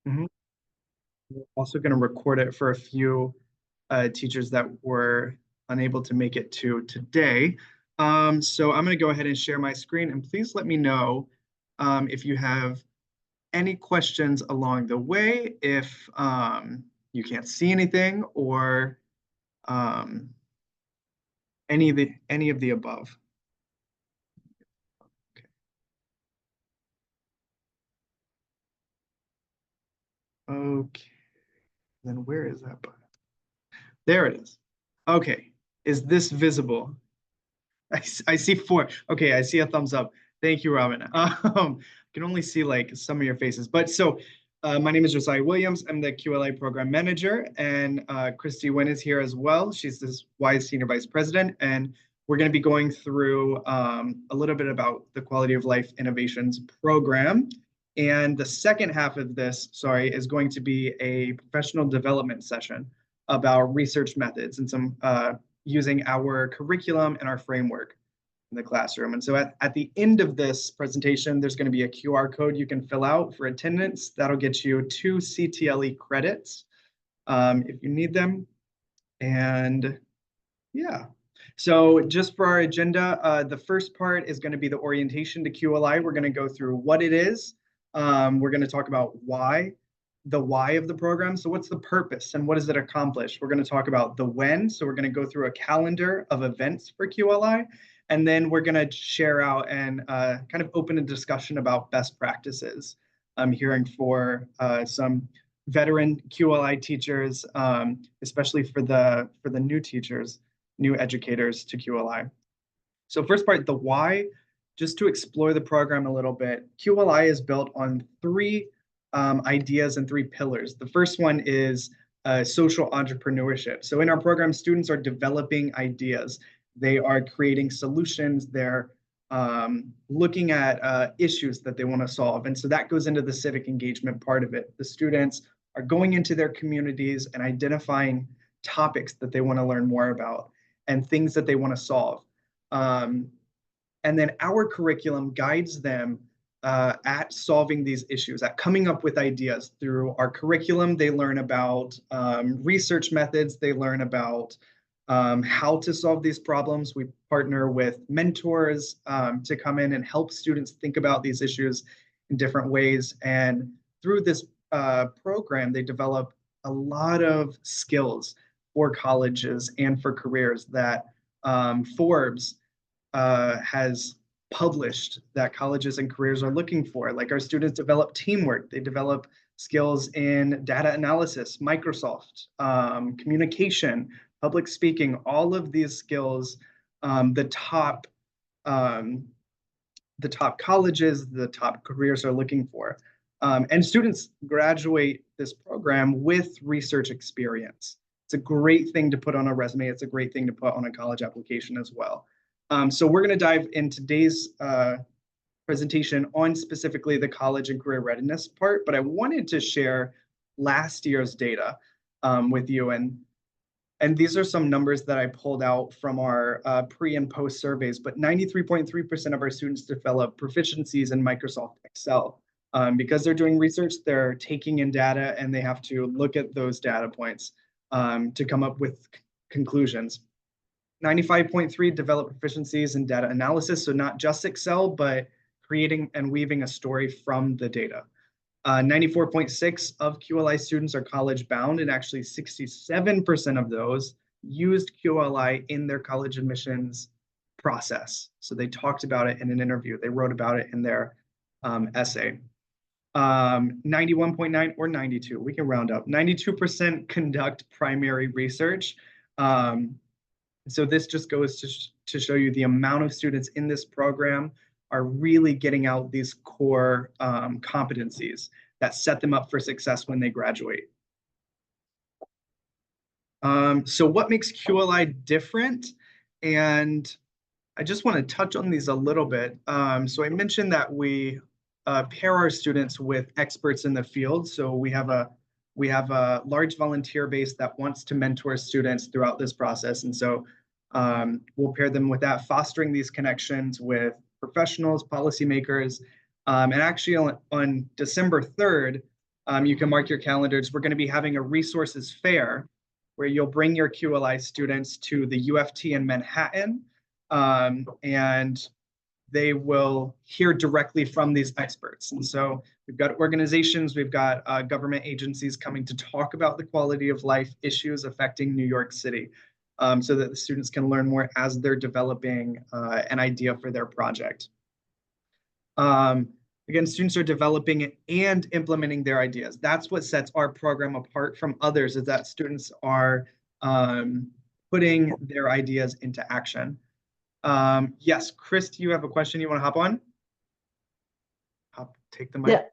Mhm. We're also going to record it for a few teachers that were unable to make it to today. So I'm going to go ahead and share my screen, and please let me know if you have any questions along the way, if you can't see anything, or um, any of the above. Okay. Okay. Then where is that button? There it is. Okay. Is this visible? I see four. Okay, I see a thumbs up. Thank you, Robin. I can only see like some of your faces. But so my name is Josiah Williams. I'm the QLI program manager, and Christy Wynn is here as well. She's this WISE Senior Vice President, and we're going to be going through a little bit about the Quality of Life Innovations program. And the second half of this, sorry, is going to be a professional development session about research methods and some using our curriculum and our framework in the classroom. And so at the end of this presentation, there's going to be a QR code you can fill out for attendance. That'll get you 2 CTLE credits if you need them. And yeah. So just for our agenda, the first part is going to be the orientation to QLI. We're going to go through what it is. We're going to talk about the why of the program. So what's the purpose and what does it accomplish? We're going to talk about the when. So we're going to go through a calendar of events for QLI. And then we're going to share out and kind of open a discussion about best practices. I'm hearing for some veteran QLI teachers, especially for the new teachers, new educators to QLI. So first part, the why, just to explore the program a little bit. QLI is built on three ideas and three pillars. The first one is social entrepreneurship. So in our program, students are developing ideas. They are creating solutions. They're looking at issues that they want to solve. And so that goes into the civic engagement part of it. The students are going into their communities and identifying topics that they want to learn more about and things that they want to solve. And then our curriculum guides them at solving these issues, at coming up with ideas. Through our curriculum, they learn about research methods, they learn about how to solve these problems. We partner with mentors to come in and help students think about these issues in different ways. And through this program, they develop a lot of skills for colleges and for careers that Forbes has published that colleges and careers are looking for. Like our students develop teamwork, they develop skills in data analysis, Microsoft, communication, public speaking, all of these skills, the top colleges, the top careers are looking for. And students graduate this program with research experience. It's a great thing to put on a resume. It's a great thing to put on a college application as well. So we're going to dive in today's presentation on specifically the college and career readiness part, but I wanted to share last year's data with you. And these are some numbers that I pulled out from our pre and post surveys, but 93.3% of our students develop proficiencies in Microsoft Excel. Because they're doing research, they're taking in data and they have to look at those data points to come up with conclusions. 95.3 develop proficiencies in data analysis, so not just Excel, but creating and weaving a story from the data. 94.6 of QLI students are college bound, and actually 67% of those used QLI in their college admissions process. So they talked about it in an interview, they wrote about it in their essay. 91.9 or 92, we can round up, 92% conduct primary research. So this just goes to show you the amount of students in this program are really getting out these core competencies that set them up for success when they graduate. So what makes QLI different? And I just want to touch on these a little bit. So I mentioned that we pair our students with experts in the field. So we have a large volunteer base that wants to mentor students throughout this process, and so we'll pair them with that, fostering these connections with professionals, policymakers, and actually on December 3rd, you can mark your calendars. We're going to be having a resources fair where you'll bring your QLI students to the UFT in Manhattan, and they will hear directly from these experts. And so we've got organizations, we've got government agencies coming to talk about the quality of life issues affecting New York City, so that the students can learn more as they're developing an idea for their project. Again, students are developing and implementing their ideas. That's what sets our program apart from others, is that students are putting their ideas into action. Yes, Chris, do you have a question you want to hop on? Take the mic.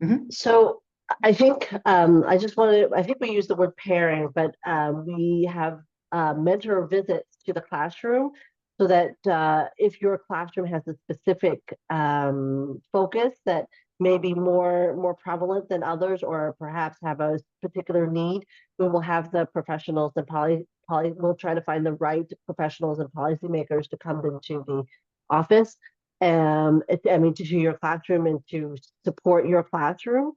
Yeah. So I think I think we use the word pairing, but we have mentor visits to the classroom so that if your classroom has a specific focus that may be more prevalent than others, or perhaps have a particular need, we will have the professionals and we'll try to find the right professionals and policymakers to come into the office, to your classroom and to support your classroom.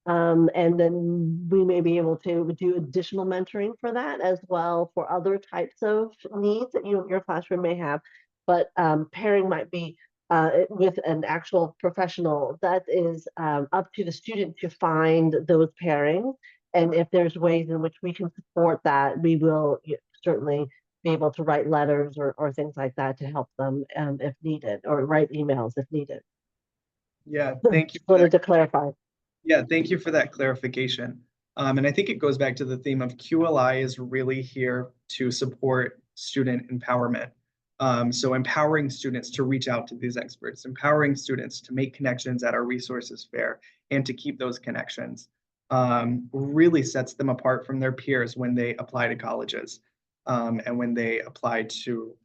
And then we may be able to do additional mentoring for that as well for other types of needs that your classroom may have. But pairing might be with an actual professional. That is up to the student to find those pairings. And if there's ways in which we can support that, we will certainly be able to write letters or things like that to help them if needed, or write emails if needed. Yeah, thank you. Just wanted to clarify. Yeah, thank you for that clarification. And I think it goes back to the theme of QLI is really here to support student empowerment. So empowering students to reach out to these experts, empowering students to make connections at our resources fair and to keep those connections, really sets them apart from their peers when they apply to colleges, and when they apply to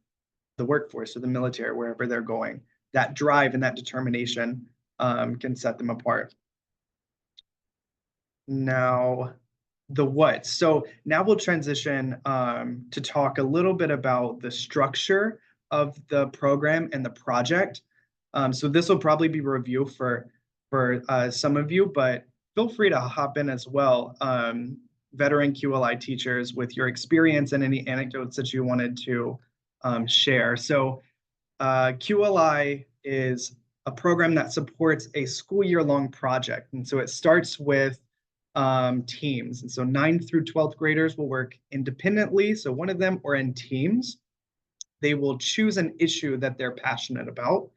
the workforce or the military, wherever they're going. That drive and that determination can set them apart. Now, the what. So now we'll transition to talk a little bit about the structure of the program and the project. So this will probably be review for some of you, but feel free to hop in as well, veteran QLI teachers, with your experience and any anecdotes that you wanted to share. So QLI is a program that supports a school year-long project. And so it starts with teams. And so 9th through 12th graders will work independently, so one of them, or in teams. They will choose an issue that they're passionate about.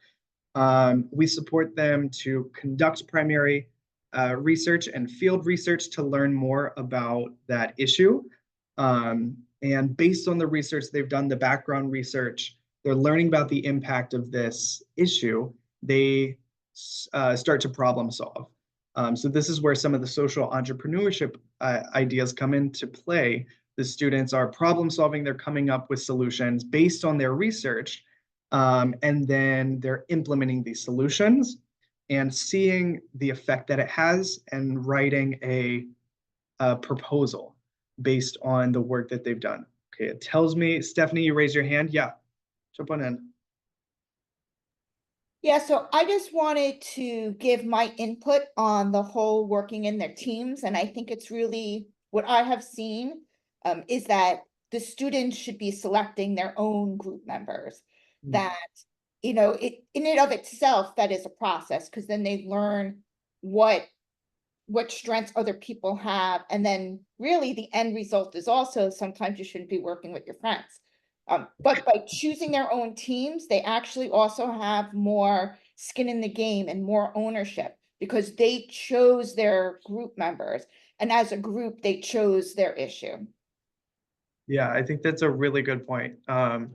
We support them to conduct primary research and field research to learn more about that issue. And based on the research they've done, the background research, they're learning about the impact of this issue. They start to problem solve. So this is where some of the social entrepreneurship ideas come into play. The students are problem solving, they're coming up with solutions based on their research, and then they're implementing these solutions and seeing the effect that it has and writing a proposal based on the work that they've done. Okay, it tells me, Stephanie, you raise your hand. Yeah, jump on in. Yeah, so I just wanted to give my input on the whole working in their teams. And I think it's really what I have seen is that the students should be selecting their own group members. That, in and of itself, that is a process, because then they learn what strengths other people have. And then really the end result is also sometimes you shouldn't be working with your friends. But by choosing their own teams, they actually also have more skin in the game and more ownership, because they chose their group members. And as a group, they chose their issue. Yeah, I think that's a really good point. The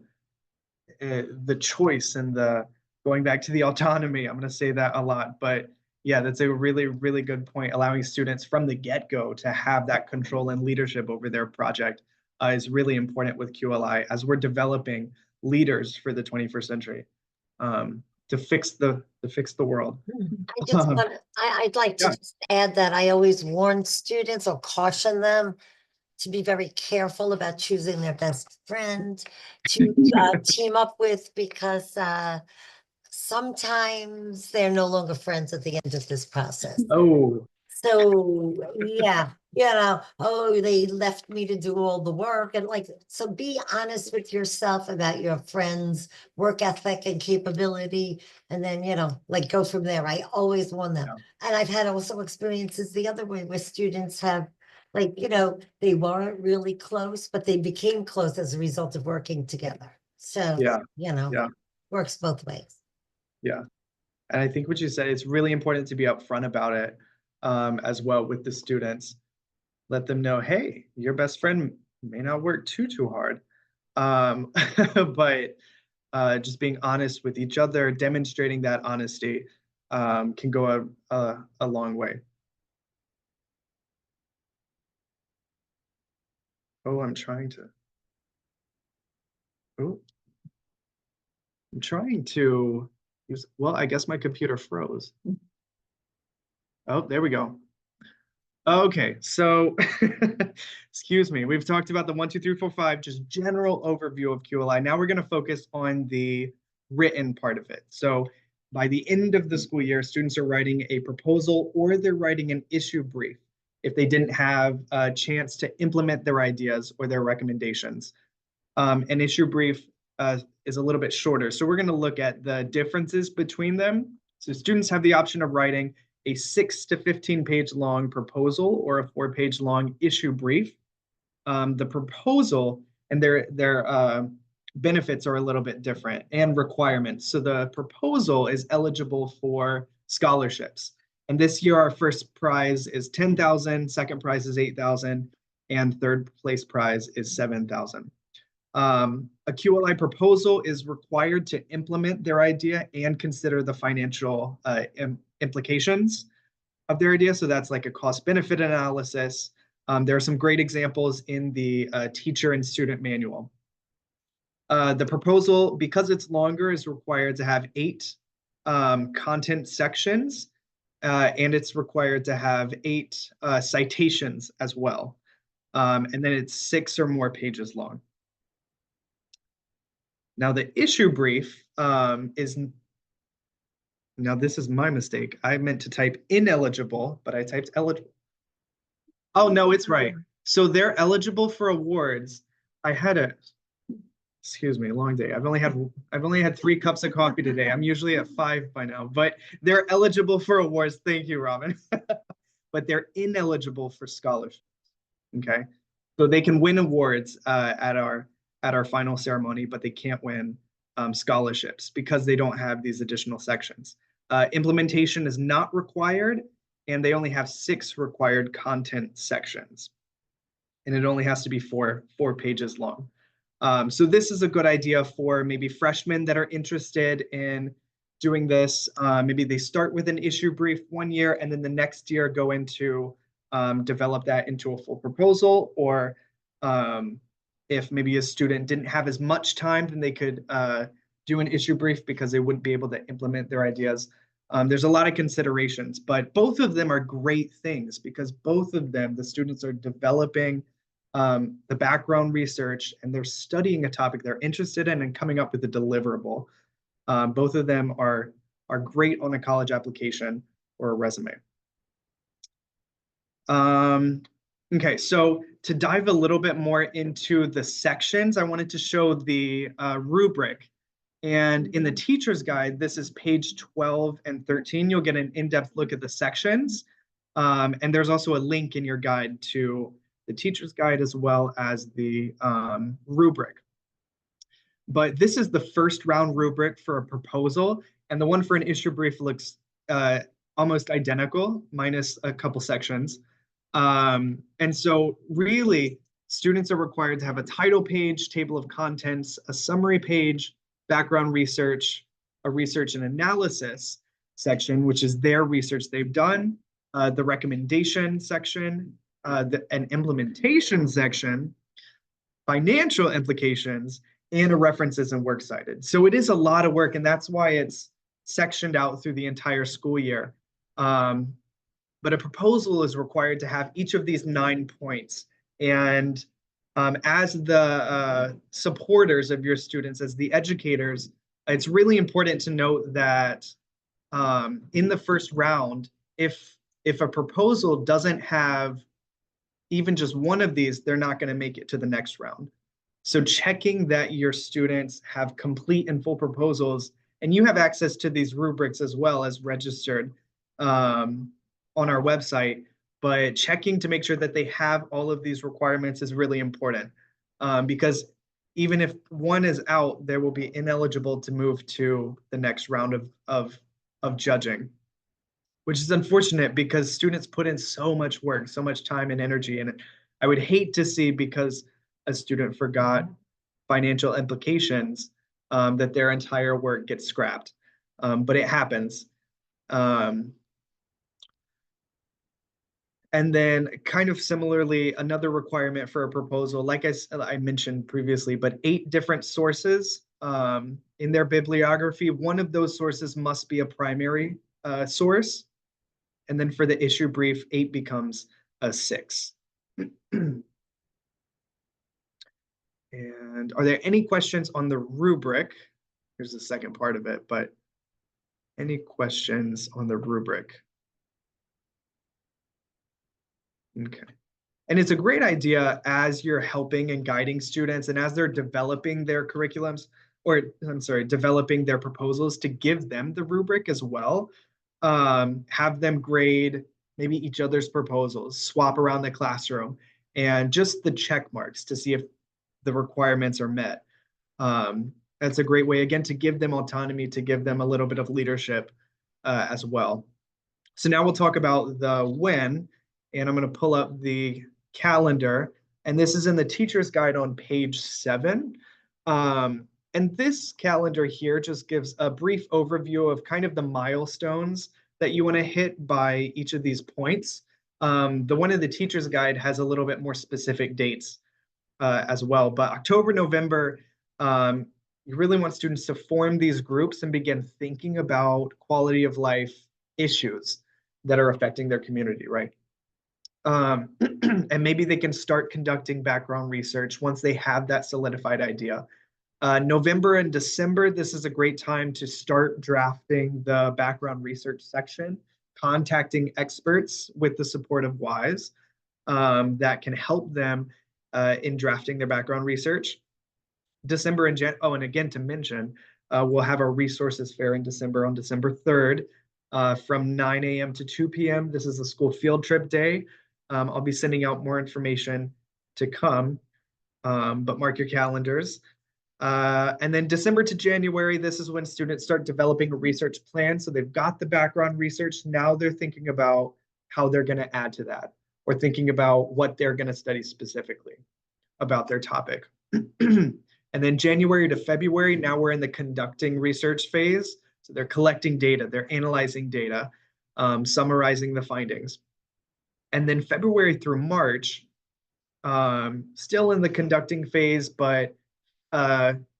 choice and the going back to the autonomy, I'm going to say that a lot, but yeah, that's a really, really good point. Allowing students from the get-go to have that control and leadership over their project is really important with QLI as we're developing leaders for the 21st century, to fix the world. I just want, I'd like to Yeah. just add that I always warn students or caution them to be very careful about choosing their best friend to team up with, because sometimes they're no longer friends at the end of this process. Oh, So, yeah, oh, they left me to do all the work, and like, so be honest with yourself about your friends' work ethic and capability, and then, like, go from there. I always warn them. Yeah. And I've had also experiences the other way where students have, like, they weren't really close, but they became close as a result of working together. So, yeah, yeah, yeah, works both ways. yeah. And I think what you said, it's really important to be upfront about it as well with the students. Let them know, hey, your best friend may not work too hard. But just being honest with each other, demonstrating that honesty can go a long way. Oh, I'm trying to. Oh, I'm trying to use. Well, I guess my computer froze. Oh, there we go. Okay, so excuse me. We've talked about the 1, 2, 3, 4, 5, just general overview of QLI. Now we're going to focus on the written part of it. So by the end of the school year, students are writing a proposal or they're writing an issue brief if they didn't have a chance to implement their ideas or their recommendations. An issue brief is a little bit shorter. So we're going to look at the differences between them. So students have the option of writing a 6 to 15 page long proposal or a 4-page long issue brief. The proposal and their benefits are a little bit different, and requirements. So the proposal is eligible for scholarships. And this year, our first prize is 10,000, second prize is 8,000, and third place prize is 7,000. A QLI proposal is required to implement their idea and consider the financial implications of their idea. So that's like a cost benefit analysis. There are some great examples in the teacher and student manual. The proposal, because it's longer, is required to have 8 content sections, and it's required to have 8 citations as well. And then it's 6 or more pages long. Now the issue brief is, now this is my mistake. I meant to type ineligible, but I typed eligible. Oh, no, it's right. So they're eligible for awards. Excuse me, long day. I've only had 3 cups of coffee today. I'm usually at 5 by now, but they're eligible for awards. Thank you, Robin. But they're ineligible for scholarships. Okay. So they can win awards at our final ceremony, but they can't win scholarships because they don't have these additional sections. Implementation is not required, and they only have 6 required content sections. And it only has to be 4 pages long. So this is a good idea for maybe freshmen that are interested in doing this. Maybe they start with an issue brief one year, and then the next year go into develop that into a full proposal, or if maybe a student didn't have as much time, then they could do an issue brief because they wouldn't be able to implement their ideas. There's a lot of considerations, but both of them are great things because both of them, the students are developing the background research and they're studying a topic they're interested in and coming up with a deliverable. Both of them are great on a college application or a resume. Okay, so to dive a little bit more into the sections, I wanted to show the rubric. And in the teacher's guide, this is page 12 and 13. You'll get an in-depth look at the sections. And there's also a link in your guide to the teacher's guide as well as the rubric. But this is the first round rubric for a proposal, and the one for an issue brief looks almost identical, minus a couple sections. And so really, students are required to have a title page, table of contents, a summary page, background research, a research and analysis section, which is their research they've done, the recommendation section, an implementation section, financial implications, and a references and works cited. So it is a lot of work, and that's why it's sectioned out through the entire school year. But a proposal is required to have each of these 9 points. And as the supporters of your students, as the educators, it's really important to note that in the first round, if a proposal doesn't have even just one of these, they're not going to make it to the next round. So checking that your students have complete and full proposals, and you have access to these rubrics as well as registered on our website, but checking to make sure that they have all of these requirements is really important, because even if one is out, they will be ineligible to move to the next round of judging, which is unfortunate because students put in so much work, so much time and energy. And I would hate to see, because a student forgot financial implications, that their entire work gets scrapped. But it happens. And then kind of similarly, another requirement for a proposal, like I mentioned previously, but 8 different sources in their bibliography. One of those sources must be a primary source. And then for the issue brief, 8 becomes a 6. And are there any questions on the rubric? Here's the second part of it, but any questions on the rubric? Okay. And it's a great idea as you're helping and guiding students and as they're developing their curriculums, or I'm sorry, developing their proposals, to give them the rubric as well. Have them grade maybe each other's proposals, swap around the classroom, and just the check marks to see if the requirements are met. That's a great way, again, to give them autonomy, to give them a little bit of leadership as well. So now we'll talk about the when, and I'm going to pull up the calendar, and this is in the teacher's guide on page 7. And this calendar here just gives a brief overview of kind of the milestones that you want to hit by each of these points. The one in the teacher's guide has a little bit more specific dates as well, but October, November, you really want students to form these groups and begin thinking about quality of life issues that are affecting their community, right? And maybe they can start conducting background research once they have that solidified idea. November and December, this is a great time to start drafting the background research section, contacting experts with the support of WISE that can help them in drafting their background research. December and and again to mention, we'll have our resources fair in December on December 3rd from 9 a.m. to 2 p.m. This is a school field trip day. I'll be sending out more information to come, but mark your calendars. And then December to January, this is when students start developing a research plan. So they've got the background research. Now they're thinking about how they're going to add to that, or thinking about what they're going to study specifically about their topic. And then January to February, now we're in the conducting research phase. So they're collecting data, they're analyzing data, summarizing the findings. And then February through March, still in the conducting phase, but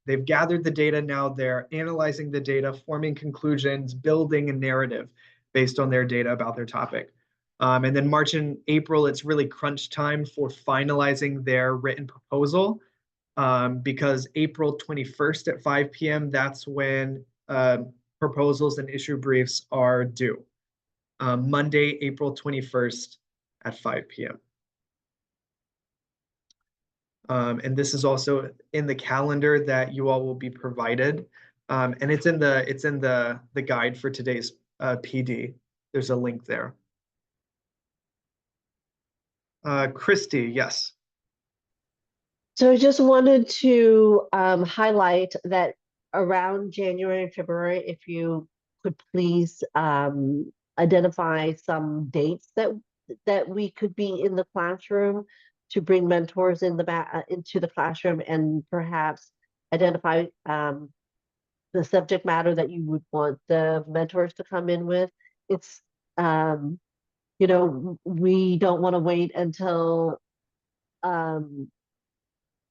they've gathered the data. Now they're analyzing the data, forming conclusions, building a narrative based on their data about their topic. And then March and April, it's really crunch time for finalizing their written proposal, because April 21st at 5 p.m., that's when proposals and issue briefs are due. Monday, April 21st at 5 p.m. And this is also in the calendar that you all will be provided. And it's in the guide for today's PD. There's a link there. Christy, yes. So I just wanted to highlight that around January and February, if you could please identify some dates that we could be in the classroom. to bring mentors in into the classroom and perhaps identify the subject matter that you would want the mentors to come in with. It's, you know, we don't want to wait um,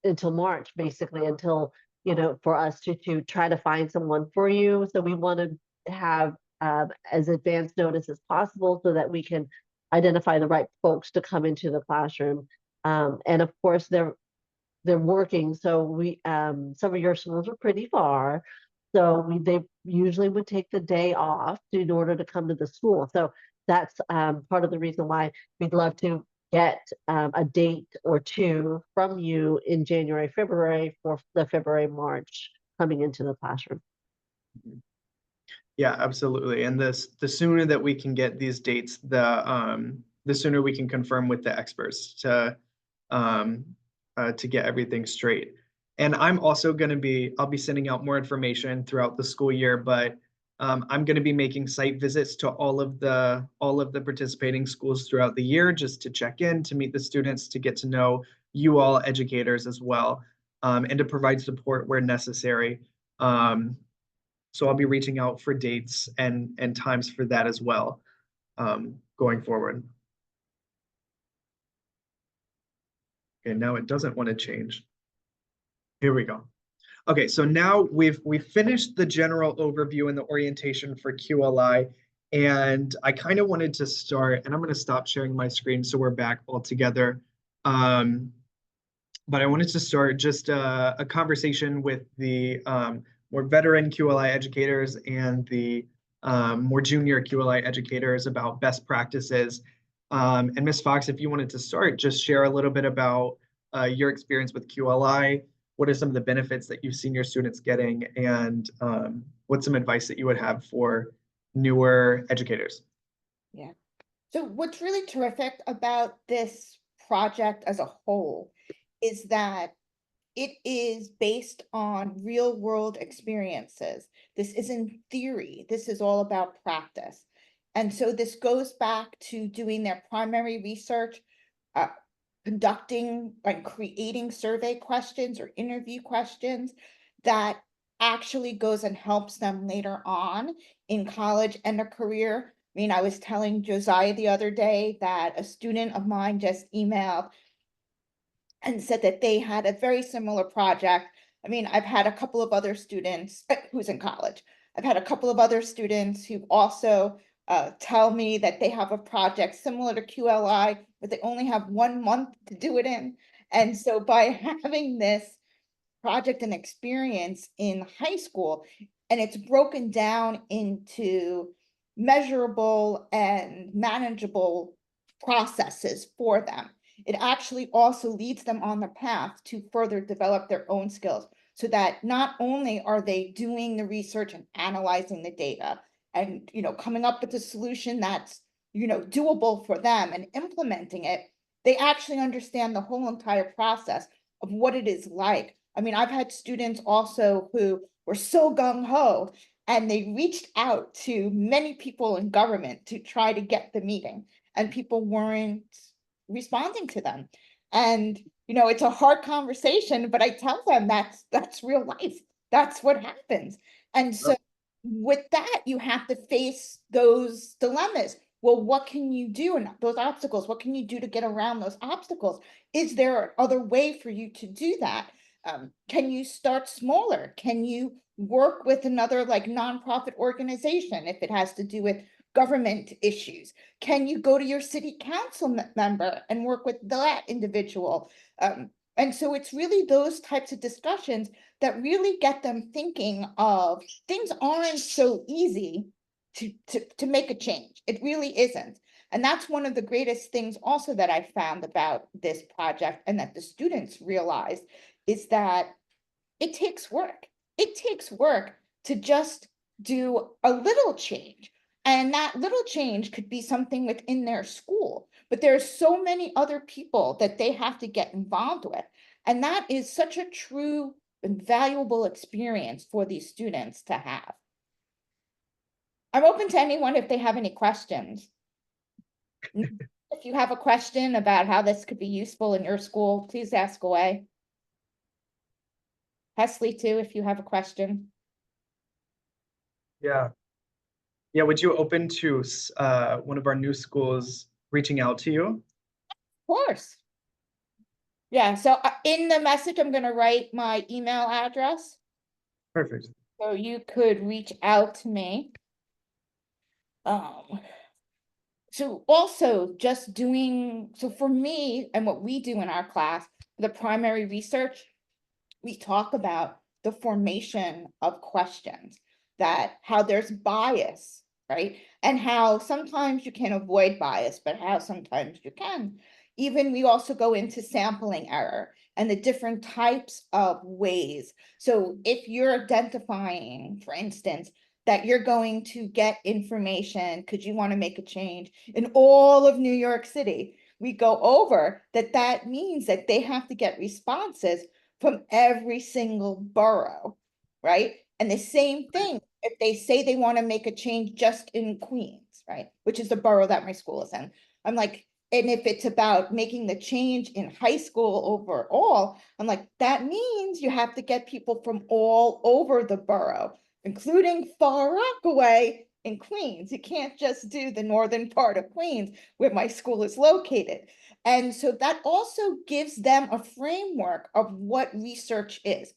until March, basically, until, you know, for us to try to find someone for you. So we want to have as advanced notice as possible so that we can identify the right folks to come into the classroom. And of course, they're working. So we some of your schools are pretty far. So they usually would take the day off in order to come to the school. So that's part of the reason why we'd love to get a date or two from you in January, February for the February, March coming into the classroom. Yeah, absolutely. And the sooner that we can get these dates, the sooner we can confirm with the experts to get everything straight. And I'm also going to I'll be sending out more information throughout the school year, but I'm going to be making site visits to all of the participating schools throughout the year just to check in, to meet the students, to get to know you all educators as well, and to provide support where necessary. So I'll be reaching out for dates and times for that as well, going forward. Okay, now it doesn't want to change. Here we go. Okay, so now we've finished the general overview and the orientation for QLI, and I kind of wanted to start, and I'm going to stop sharing my screen so we're back all together. But I wanted to start just a conversation with the more veteran QLI educators and the more junior QLI educators about best practices. And Ms. Fox, if you wanted to start, just share a little bit about your experience with QLI. What are some of the benefits that you've seen your students getting, and what's some advice that you would have for newer educators? Yeah. So what's really terrific about this project as a whole is that it is based on real world experiences. This isn't theory. This is all about practice. And so this goes back to doing their primary research, uh, conducting, like creating survey questions or interview questions that actually goes and helps them later on in college and a career. I mean, I was telling Josiah the other day that a student of mine just emailed and said that they had a very similar project. I mean, I've had a couple of other students who's in college. I've had a couple of other students who also tell me that they have a project similar to QLI, but they only have 1 month to do it in. And so by having this project and experience in high school, and it's broken down into measurable and manageable processes for them, it actually also leads them on the path to further develop their own skills, so that not only are they doing the research and analyzing the data and, you know, coming up with a solution that's, you know, doable for them and implementing it, they actually understand the whole entire process of what it is like. I mean, I've had students also who were so gung-ho and they reached out to many people in government to try to get the meeting, and people weren't responding to them. And, you know, it's a hard conversation, but I tell them that's real life. That's what happens. And so with that, you have to face those dilemmas. Well, what can you do in those obstacles? What can you do to get around those obstacles? Is there other way for you to do that? Can you start smaller? Can you work with another like nonprofit organization if it has to do with government issues? Can you go to your city council member and work with that individual? And so it's really those types of discussions that really get them thinking of things aren't so easy to make a change. It really isn't. And that's one of the greatest things also that I found about this project, and that the students realized, is that it takes work. It takes work to just do a little change. And that little change could be something within their school, but there's so many other people that they have to get involved with. And that is such a true and valuable experience for these students to have. I'm open to anyone if they have any questions. If you have a question about how this could be useful in your school, please ask away. Hesley too, if you have a question. Yeah. Yeah, would you open to one of our new schools reaching out to you? Of course. Yeah, so in the message, I'm gonna write my email address, Perfect. so you could reach out to me. So also just doing, so for me and what we do in our class, the primary research, we talk about the formation of questions, that how there's bias, right? And how sometimes you can avoid bias, but how sometimes you can. Even we also go into sampling error and the different types of ways. So if you're identifying, for instance, that you're going to get information because you want to make a change in all of New York City, we go over that that means that they have to get responses from every single borough, right? And the same thing, if they say they want to make a change just in Queens, right? Which is the borough that my school is in. I'm like, and if it's about making the change in high school overall, I'm like, that means you have to get people from all over the borough, including Far Rockaway in Queens. You can't just do the northern part of Queens where my school is located. And so that also gives them a framework of what research is.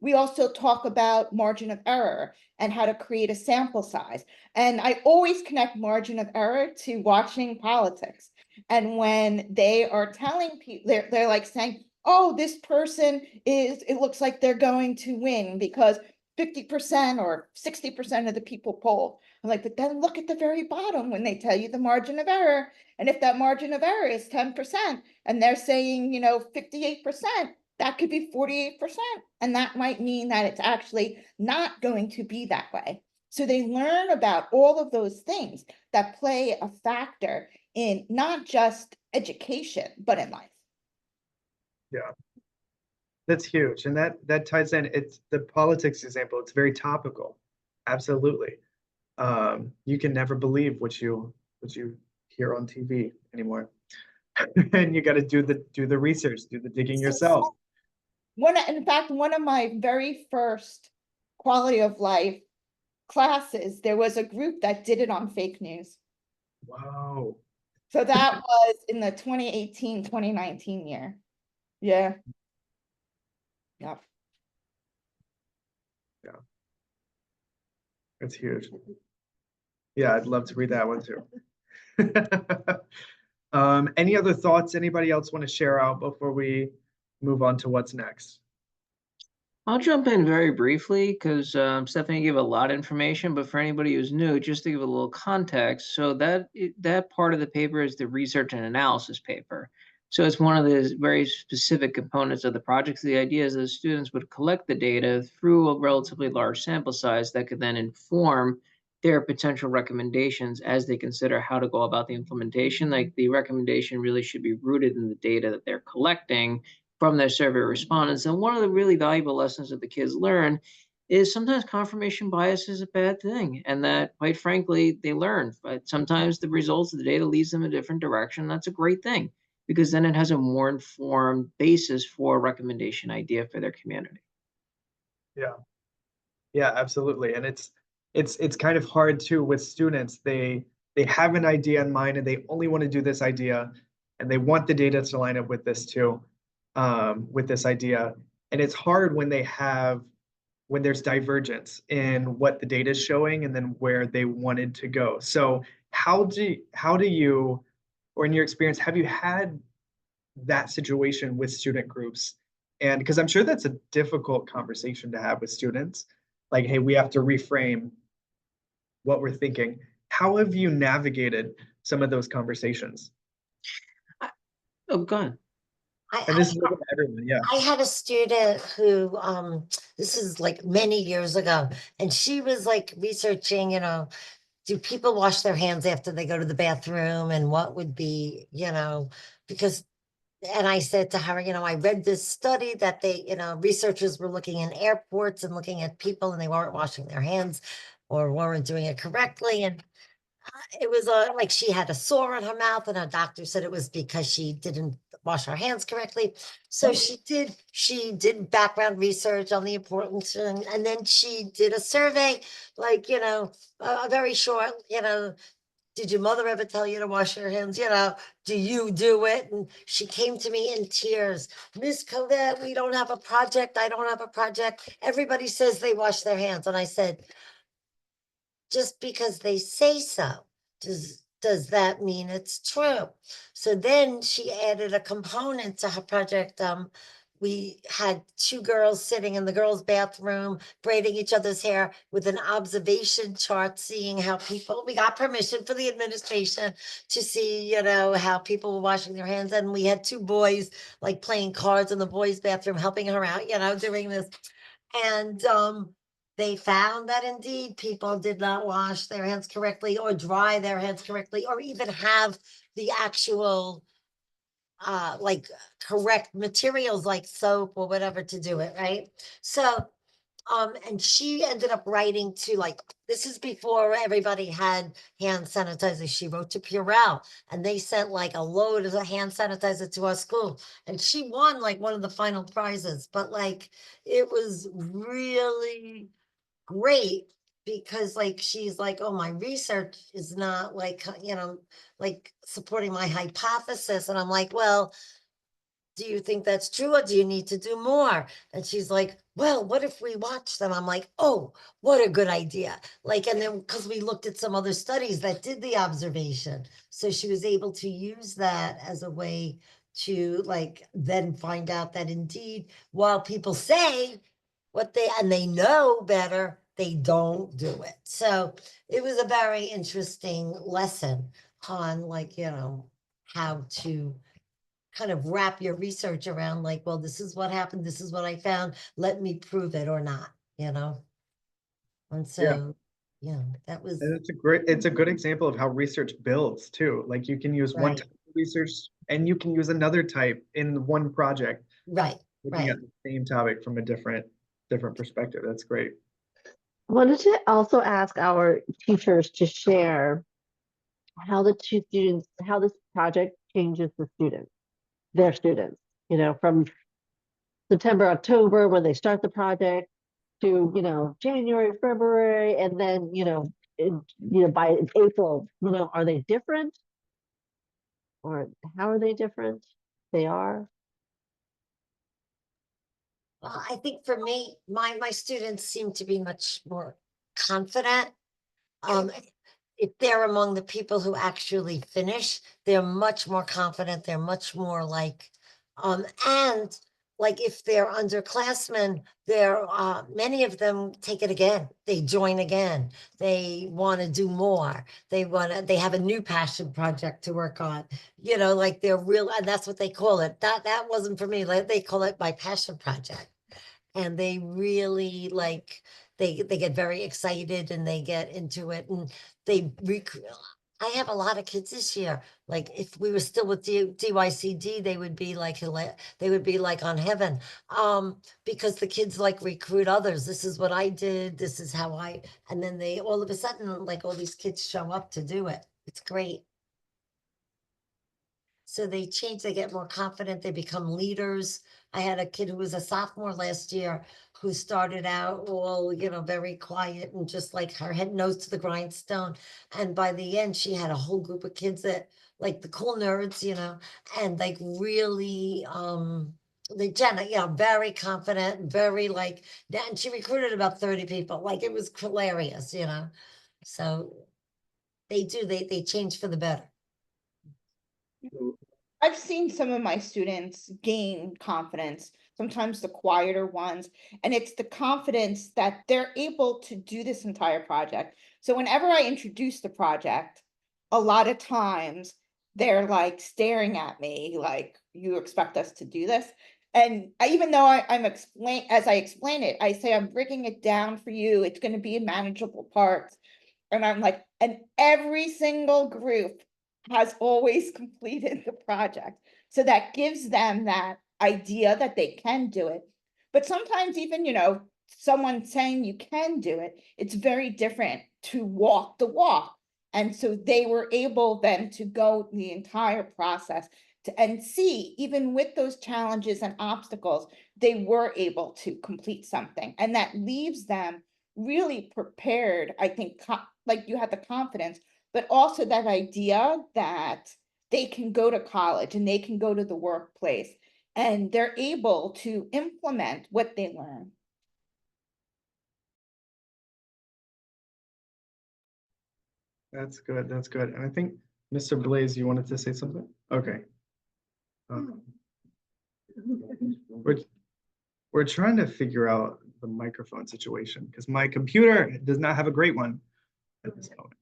We also talk about margin of error and how to create a sample size. And I always connect margin of error to watching politics. And when they are telling people, they're like saying, oh, this person is, it looks like they're going to win because 50% or 60% of the people polled. I'm like, but then look at the very bottom when they tell you the margin of error. And if that margin of error is 10% and they're saying, 58%, that could be 48%. And that might mean that it's actually not going to be that way. So they learn about all of those things that play a factor in not just education, but in life. Yeah. That's huge. And that ties in, it's the politics example, it's very topical. Absolutely. You can never believe what you hear on TV anymore. And you got to do the research, do the digging yourself. In fact, one of my very first quality of life classes, there was a group that did it on fake news. Wow. So that was in the 2018, 2019 year. Yeah. Yep. Yeah. That's huge. Yeah, I'd love to read that one too. Any other thoughts anybody else want to share out before we move on to what's next? I'll jump in very briefly because Stephanie gave a lot of information, but for anybody who's new, just to give a little context, so that part of the paper is the research and analysis paper. So it's one of the very specific components of the project. So the idea is that students would collect the data through a relatively large sample size that could then inform their potential recommendations as they consider how to go about the implementation. Like the recommendation really should be rooted in the data that they're collecting from their survey respondents. And one of the really valuable lessons that the kids learn is sometimes confirmation bias is a bad thing, and that quite frankly, they learn. But sometimes the results of the data leads them a different direction. That's a great thing because then it has a more informed basis for a recommendation idea for their community. Yeah. Yeah, absolutely. And it's kind of hard too with students. They have an idea in mind and they only want to do this idea and they want the data to line up with this too, with this idea. And it's hard when when there's divergence in what the data is showing and then where they wanted to go. So how do you, or in your experience, have you had that situation with student groups? And because I'm sure that's a difficult conversation to have with students, like, hey, we have to reframe what we're thinking. How have you navigated some of those conversations? Oh, go ahead. And this is open to everyone, yeah. I had a student who, this is like many years ago, and she was like researching, do people wash their hands after they go to the bathroom and what would be, because, and I said to her, I read this study that researchers were looking in airports and looking at people and they weren't washing their hands or weren't doing it correctly. And It was like she had a sore on her mouth, and her doctor said it was because she didn't wash her hands correctly. So she did background research on the importance, and then she did a survey, like, a very short, did your mother ever tell you to wash your hands? Do you do it? And she came to me in tears. Miss Colette, we don't have a project. I don't have a project. Everybody says they wash their hands. And I said, just because they say so, does that mean it's true? So then she added a component to her project. We had two girls sitting in the girls' bathroom, braiding each other's hair with an observation chart, seeing how people, we got permission for the administration to see, how people were washing their hands. And we had two boys like playing cards in the boys' bathroom, helping her out, doing this. And they found that indeed people did not wash their hands correctly or dry their hands correctly or even have the actual like correct materials like soap or whatever to do it, right? So and she ended up writing to, like, this is before everybody had hand sanitizer. She wrote to Purell and they sent like a load of hand sanitizer to our school. And she won like one of the final prizes. But like it was really great because like she's like, oh, my research is not like, like supporting my hypothesis. And I'm like, well, do you think that's true or do you need to do more? And she's like, well, what if we watch them? I'm like, oh, what a good idea. Like, and then because we looked at some other studies that did the observation. So she was able to use that as a way to like then find out that indeed, while people say what they know better, they don't do it. So it was a very interesting lesson on like, how to kind of wrap your research around like, well, this is what happened, this is what I found, let me prove it or not, And so, that was And it's a good example of how research builds too. Like you can use one right, type of research and you can use another type in one project, right, looking right. at the same topic from a different perspective. That's great. Wanted to also ask our teachers to share how the two students, how this project changes their students, from September, October, when they start the project to, January, February, and then, by April, are they different? Or how are they different? They are. Well, I think for me, my students seem to be much more confident. Um, if they're among the people who actually finish, they're much more confident. They're much more like, and like if they're underclassmen, they're many of them take it again. They join again. They want to do more. They have a new passion project to work on. Like they're real, and that's what they call it. That wasn't for me. Like they call it my passion project. And they really like they get very excited and they get into it and I have a lot of kids this year. Like if we were still with DYCD, they would be like they would be like on heaven. Because the kids like recruit others. This is what I did. This is how and then they all of a sudden like all these kids show up to do it. It's great. So they change, they get more confident, they become leaders. I had a kid who was a sophomore last year who started out all, very quiet and just like her head nose to the grindstone. And by the end, she had a whole group of kids that like the cool nerds, and like really Jenna, very confident, very like, and she recruited about 30 people. Like it was hilarious, So they change for the better. I've seen some of my students gain confidence, sometimes the quieter ones, and it's the confidence that they're able to do this entire project. So whenever I introduce the project, a lot of times they're like staring at me like, you expect us to do this? And even though as I explain it, I say, I'm breaking it down for you. It's going to be in manageable parts. And I'm like, and every single group has always completed the project. So that gives them that idea that they can do it. But sometimes even, someone saying you can do it, it's very different to walk the walk. And so they were able then to go the entire process and see, even with those challenges and obstacles, they were able to complete something. And that leaves them really prepared, I think, like you had the confidence, but also that idea that they can go to college and they can go to the workplace and they're able to implement what they learn. That's good. That's good. And I think, Mr. Blaze, you wanted to say something? Okay. Um, We're, we're trying to figure out the microphone situation because my computer does not have a great one at this moment.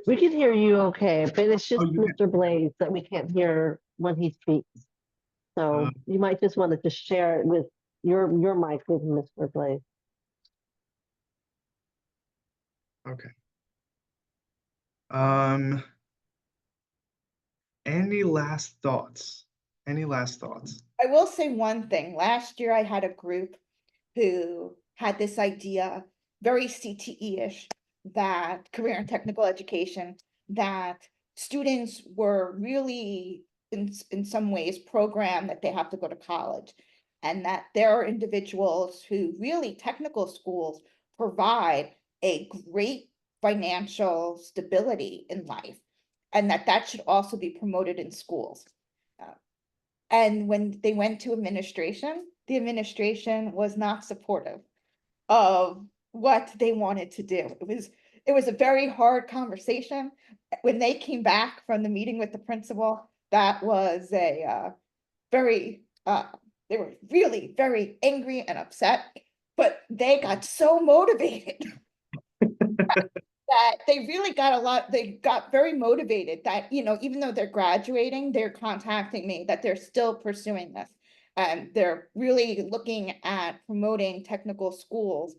We can hear you okay, but it's just you can. Mr. Blaze that we can't hear when he speaks. So you might just want to just share it with your mic with Mr. Blaze. Okay. Any last thoughts? Any last thoughts? I will say one thing. Last year I had a group who had this idea, very CTE-ish, that career and technical education, that students were really in some ways programmed that they have to go to college, and that there are individuals who really technical schools provide a great financial stability in life, and that should also be promoted in schools. And when they went to administration, the administration was not supportive of what they wanted to do. It was a very hard conversation. When they came back from the meeting with the principal, that was a very they were really very angry and upset, but they got so motivated that they really got they got very motivated that, even though they're graduating, they're contacting me that they're still pursuing this. And they're really looking at promoting technical schools,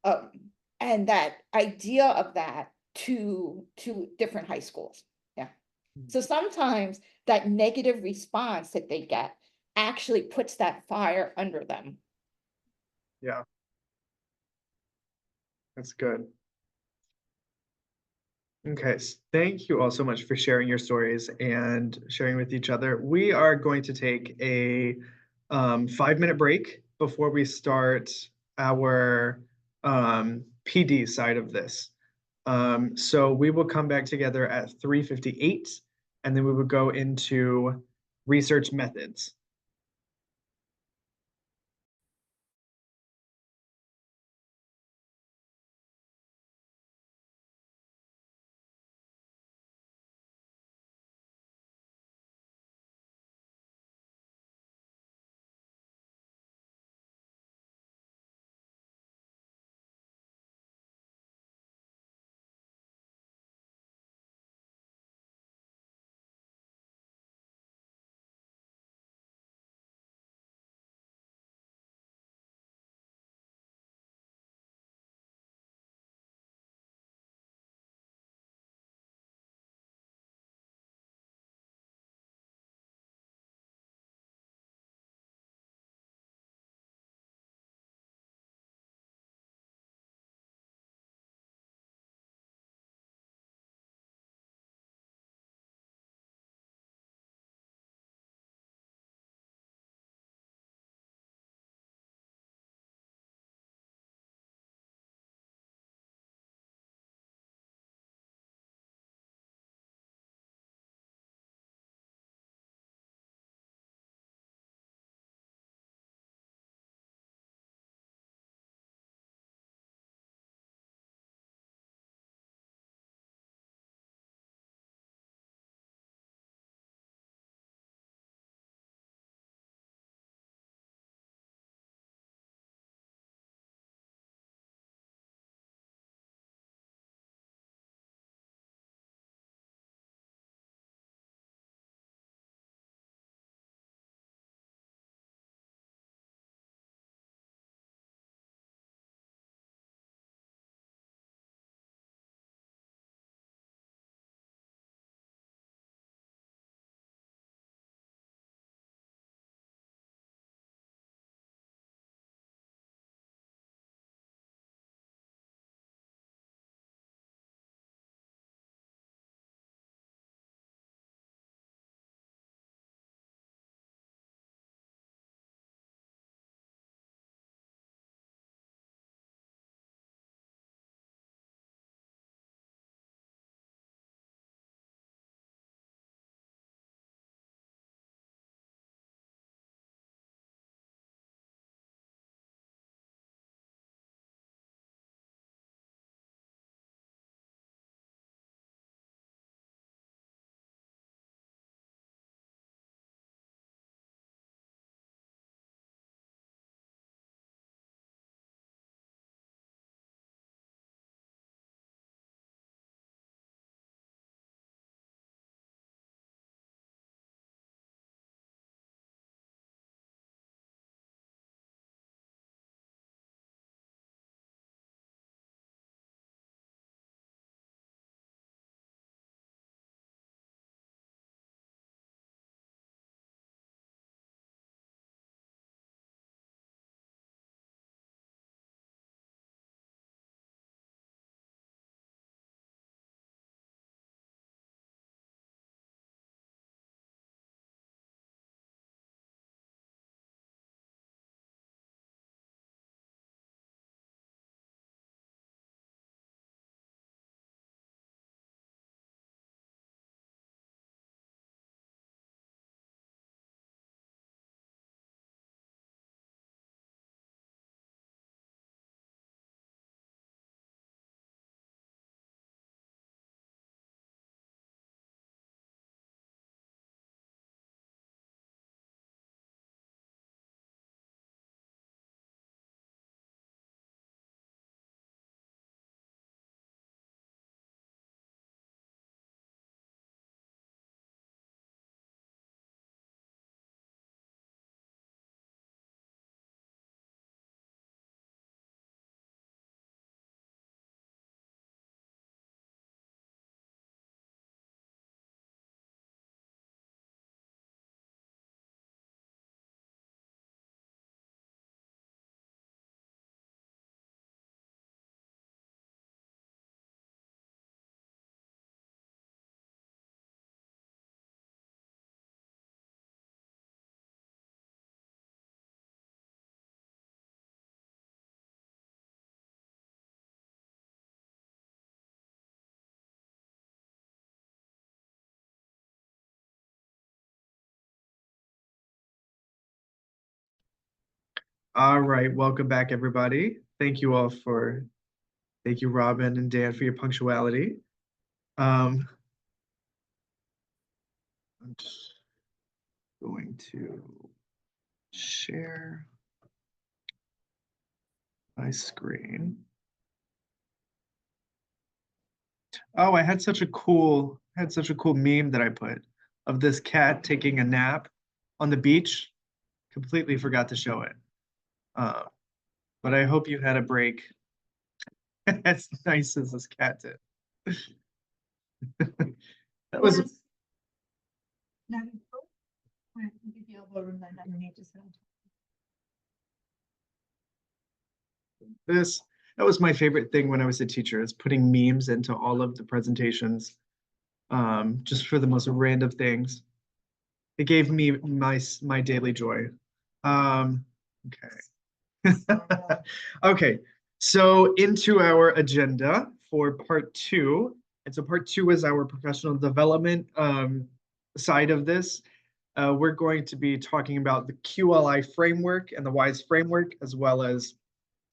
um, and that idea of that to different high schools. Yeah. So sometimes that negative response that they get actually puts that fire under them. Yeah. That's good. Okay, thank you all so much for sharing your stories and sharing with each other. We are going to take a 5-minute break before we start our PD side of this. So we will come back together at 3:58, and then we will go into research methods. All right, welcome back, everybody. Thank you thank you, Robin and Dan, for your punctuality. I'm just going to share my screen. Oh, I had such a cool meme that I put of this cat taking a nap on the beach. Completely forgot to show it. Uh, but I hope you had a break as nice as this cat did. That was this. That was my favorite thing when I was a teacher, is putting memes into all of the presentations, just for the most random things. It gave me my daily joy. Okay. Okay, so into our agenda for part two. And so part two is our professional development side of this. We're going to be talking about the QLI framework and the WISE framework, as well as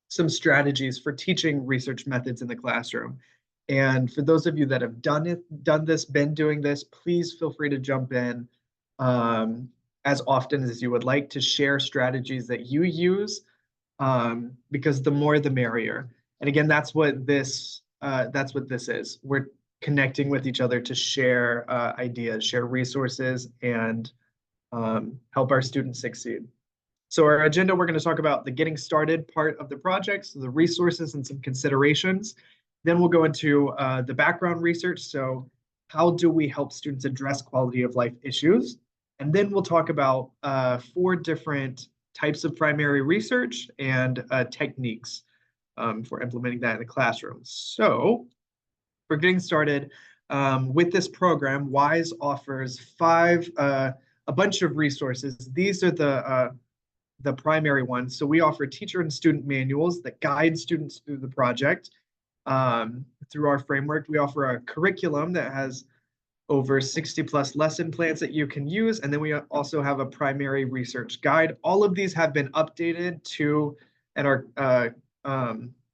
some strategies for teaching research methods in the classroom. And for those of you that have done this, been doing this, please feel free to jump in as often as you would like to share strategies that you use, because the more the merrier. And again, that's what this is. We're connecting with each other to share ideas, share resources, and help our students succeed. So our agenda, we're going to talk about the getting started part of the project, so the resources and some considerations. Then we'll go into the background research. So how do we help students address quality of life issues? And then we'll talk about 4 different types of primary research and techniques for implementing that in the classroom. So for getting started with this program, WISE offers a bunch of resources. These are the primary ones. So we offer teacher and student manuals that guide students through the project. Through our framework, we offer a curriculum that has over 60 plus lesson plans that you can use. And then we also have a primary research guide. All of these have been updated and are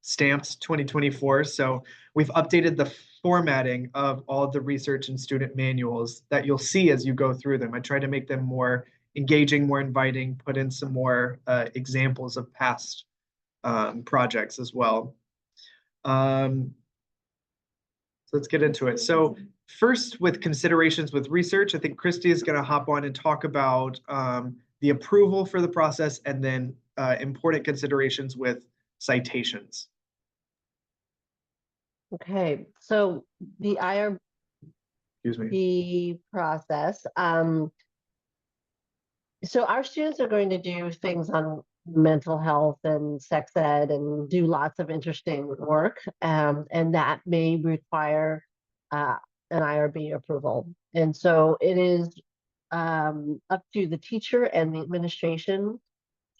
stamped 2024. So we've updated the formatting of all of the research and student manuals that you'll see as you go through them. I try to make them more engaging, more inviting, put in some more examples of past projects as well. So let's get into it. So first, with considerations with research, I think Christy is going to hop on and talk about the approval for the process, and then important considerations with citations. Okay, so the Excuse me. IRB process. So our students are going to do things on mental health and sex ed and do lots of interesting work, and that may require an IRB approval. And so it is up to the teacher and the administration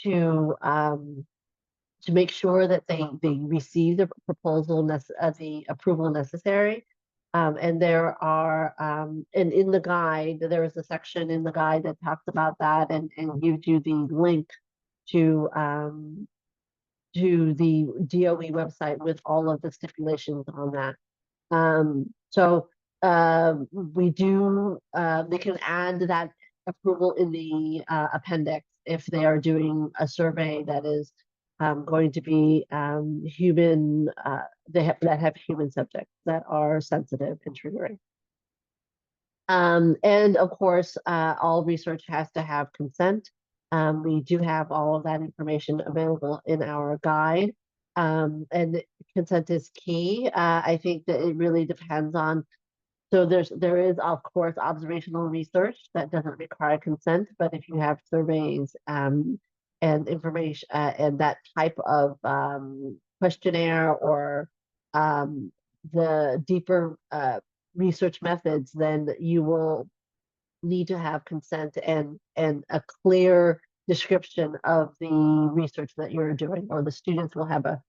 to make sure that they receive the the approval necessary. And there are, and in the guide, there is a section in the guide that talks about that and gives you the link to the DOE website with all of the stipulations on that. So we do, they can add that approval in the appendix if they are doing a survey that is going to be human, that have human subjects that are sensitive and triggering. And of course, all research has to have consent. We do have all of that information available in our guide. And consent is key. I think that it really depends on, so there is of course observational research that doesn't require consent, but if you have surveys and information and that type of questionnaire or the deeper research methods, then you will need to have consent and a clear description of the research that you're doing, or the students will have a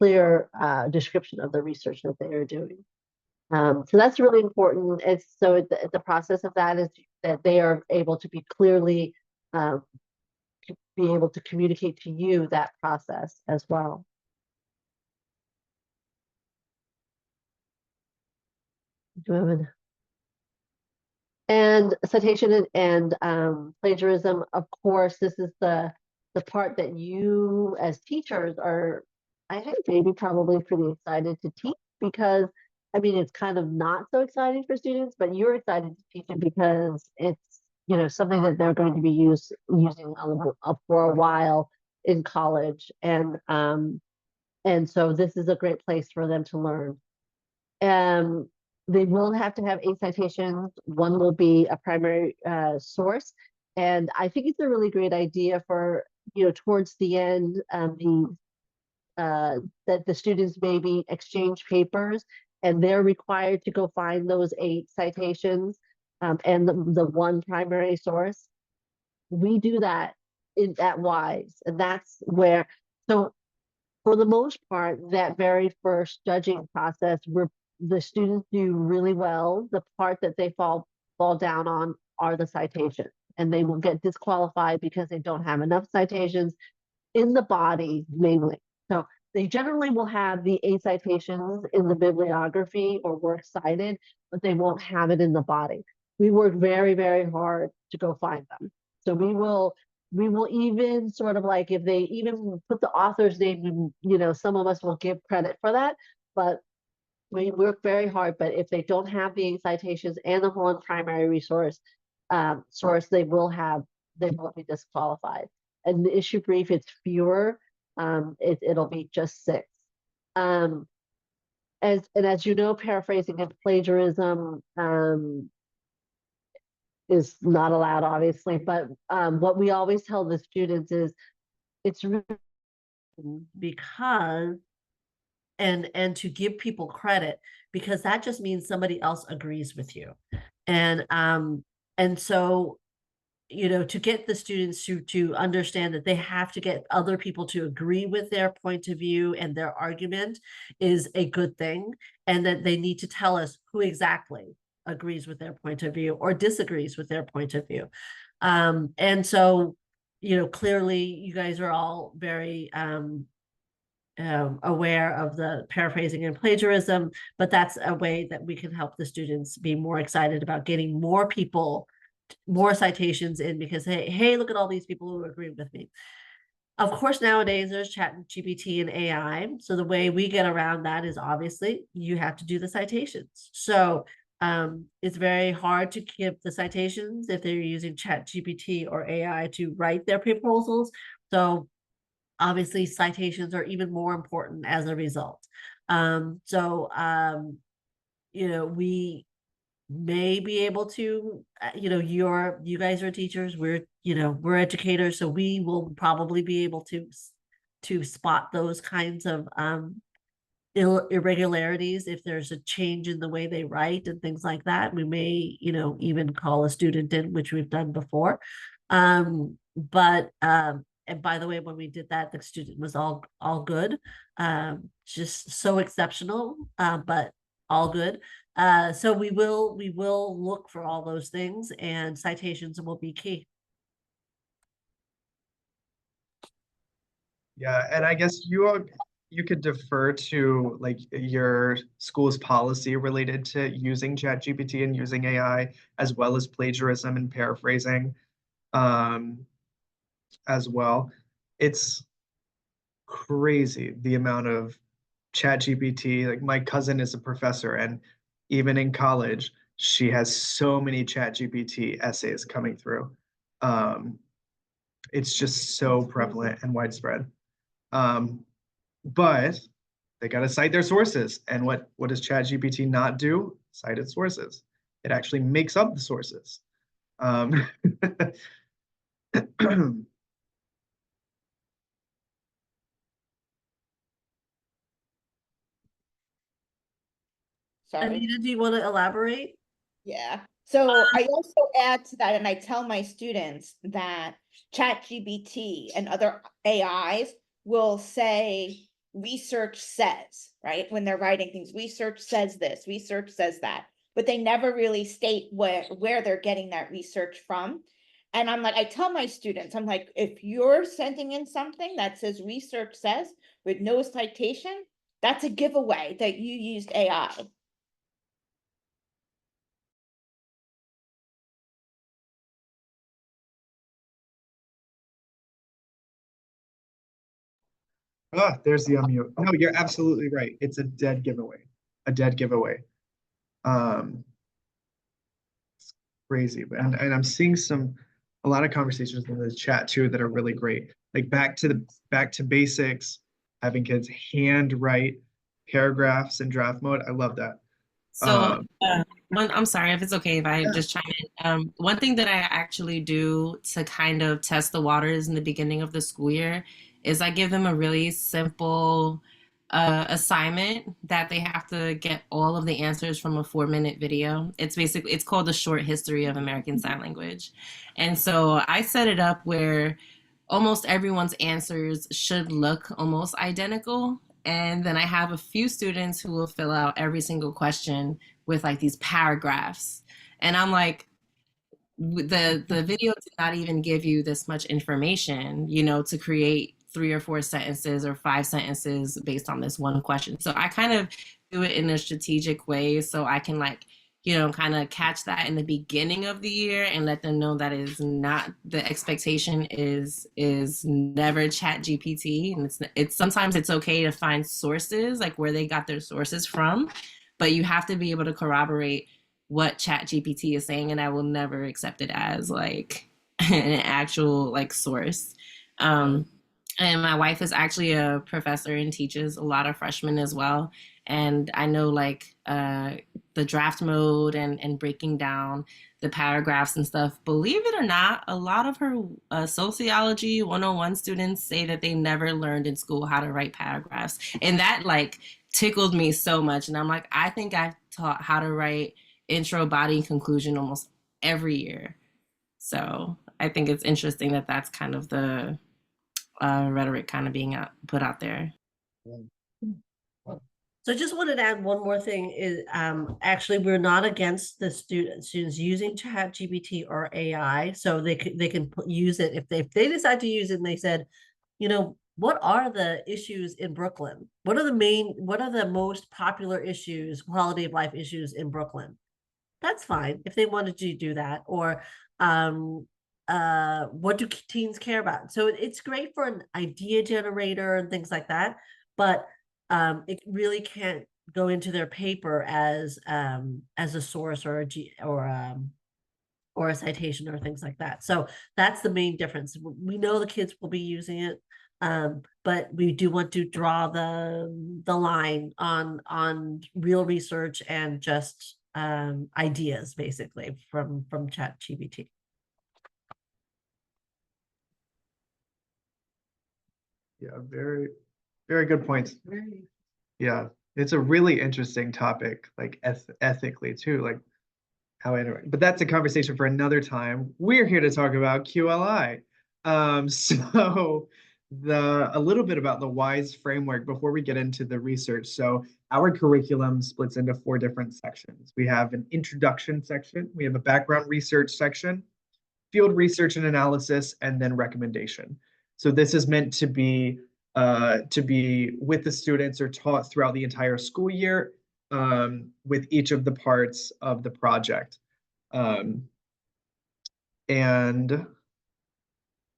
clear description of the research that they are doing. So that's really important. It's so the process of that is that they are able to be clearly be able to communicate to you that process as well. Do you have and citation and plagiarism, of course, this is the part that you as teachers are, I think maybe probably pretty excited to teach, because I mean it's kind of not so exciting for students, but you're excited to teach it because it's, you know, something that they're going to be using for a while in college, and so this is a great place for them to learn. They will have to have 8 citations. One will be a primary source. And I think it's a really great idea for, you know, towards the end, that the students maybe exchange papers and they're required to go find those 8 citations, and the one primary source. We do that at WISE, and that's where, so for the most part, that very first judging process, where the students do really well, the part that they fall down on are the citations, and they will get disqualified because they don't have enough citations in the body, mainly. So they generally will have the 8 citations in the bibliography or works cited, but they won't have it in the body. We work very, very hard to go find them. So we will even sort of like, if they even put the author's name, you know, some of us will give credit for that, but we work very hard. But if they don't have the 8 citations and the one primary resource, they will be disqualified. And the issue brief, it's fewer, it'll be just 6. As you know, paraphrasing and plagiarism is not allowed, obviously, but what we always tell the students is it's really because and to give people credit, because that just means somebody else agrees with you. And so, you know, to get the students to understand that they have to get other people to agree with their point of view and their argument is a good thing, and that they need to tell us who exactly agrees with their point of view or disagrees with their point of view. And so, you know, clearly you guys are all very aware of the paraphrasing and plagiarism, but that's a way that we can help the students be more excited about getting more people, more citations in, because hey, look at all these people who agree with me. Of course, nowadays there's ChatGPT and AI. So the way we get around that is obviously you have to do the citations. So it's very hard to keep the citations if they're using ChatGPT or AI to write their proposals. So obviously citations are even more important as a result. You know, we may be able to, you know, you guys are teachers, we're educators, so we will probably be able to spot those kinds of irregularities. If there's a change in the way they write and things like that, we may, you know, even call a student in, which we've done before. And by the way, when we did that, the student was all good, just so exceptional, but all good. So we will look for all those things, and citations will be key. Yeah, and I guess you could defer to like your school's policy related to using ChatGPT and using AI, as well as plagiarism and paraphrasing, as well. It's crazy the amount of ChatGPT. Like my cousin is a professor, and even in college, she has so many ChatGPT essays coming through. It's just so prevalent and widespread. But they got to cite their sources. And what does ChatGPT not do? Cite its sources. It actually makes up the sources. Sorry. Anita, do you want to elaborate? Yeah. So I also add to that, and I tell my students that ChatGPT and other AIs will say research says, right? When they're writing things, research says this, research says that, but they never really state where they're getting that research from. And I'm like, I tell my students, I'm like, if you're sending in something that says research says with no citation, that's a giveaway that you used AI. Ah, there's the unmute. No, you're absolutely right. It's a dead giveaway. A dead giveaway. Um, Crazy. And I'm seeing a lot of conversations in the chat too that are really great. Like back to basics, having kids hand write paragraphs in draft mode. I love that. So, I'm sorry if it's okay if I Yeah. just chime in. One thing that I actually do to kind of test the waters in the beginning of the school year is I give them a really simple assignment that they have to get all of the answers from a 4-minute video. It's called the Short History of American Sign Language. And so I set it up where almost everyone's answers should look almost identical. And then I have a few students who will fill out every single question with like these paragraphs. And I'm like, the video did not even give you this much information, to create 3 or 4 sentences or 5 sentences based on this one question. So I kind of do it in a strategic way so I can kind of catch that in the beginning of the year and let them know that is not the expectation is never chat GPT. And it's sometimes it's okay to find sources, like where they got their sources from, but you have to be able to corroborate what chat GPT is saying, and I will never accept it as like an actual like source. And my wife is actually a professor and teaches a lot of freshmen as well. And I know like the draft mode and breaking down the paragraphs and stuff. Believe it or not, a lot of her sociology 101 students say that they never learned in school how to write paragraphs. And that like tickled me so much. And I'm like, I think I've taught how to write intro, body, and conclusion almost every year. So I think it's interesting that that's kind of the rhetoric kind of being put out there. So I just wanted to add one more thing is actually we're not against the students using ChatGPT or AI, so they can use it if they decide to use it and they said, what are the issues in Brooklyn? What are the most popular issues, quality of life issues in Brooklyn? That's fine if they wanted to do that. Or what do teens care about? So it's great for an idea generator and things like that, but it really can't go into their paper as a source or a citation or things like that. So that's the main difference. We know the kids will be using it, but we do want to draw the line on real research and just ideas basically from ChatGPT. Yeah, very, very good points. Yeah, it's a really interesting topic, like ethically too, like how interact. But that's a conversation for another time. We're here to talk about QLI. So a little bit about the WISE framework before we get into the research. So our curriculum splits into 4 different sections. We have an introduction section, we have a background research section, field research and analysis, and then recommendation. So this is meant to be with the students or taught throughout the entire school year with each of the parts of the project. And we're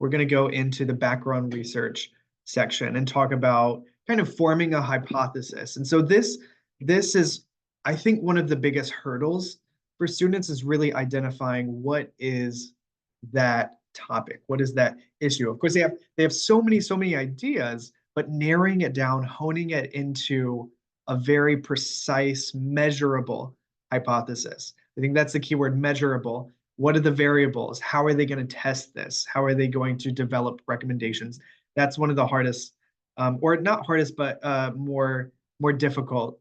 going to go into the background research section and talk about kind of forming a hypothesis. And so this is, I think, one of the biggest hurdles for students is really identifying what is that topic, what is that issue. Of course, they have so many ideas, but narrowing it down, honing it into a very precise, measurable hypothesis. I think that's the key word, measurable. What are the variables? How are they going to test this? How are they going to develop recommendations? That's one of the hardest, or not hardest, but more difficult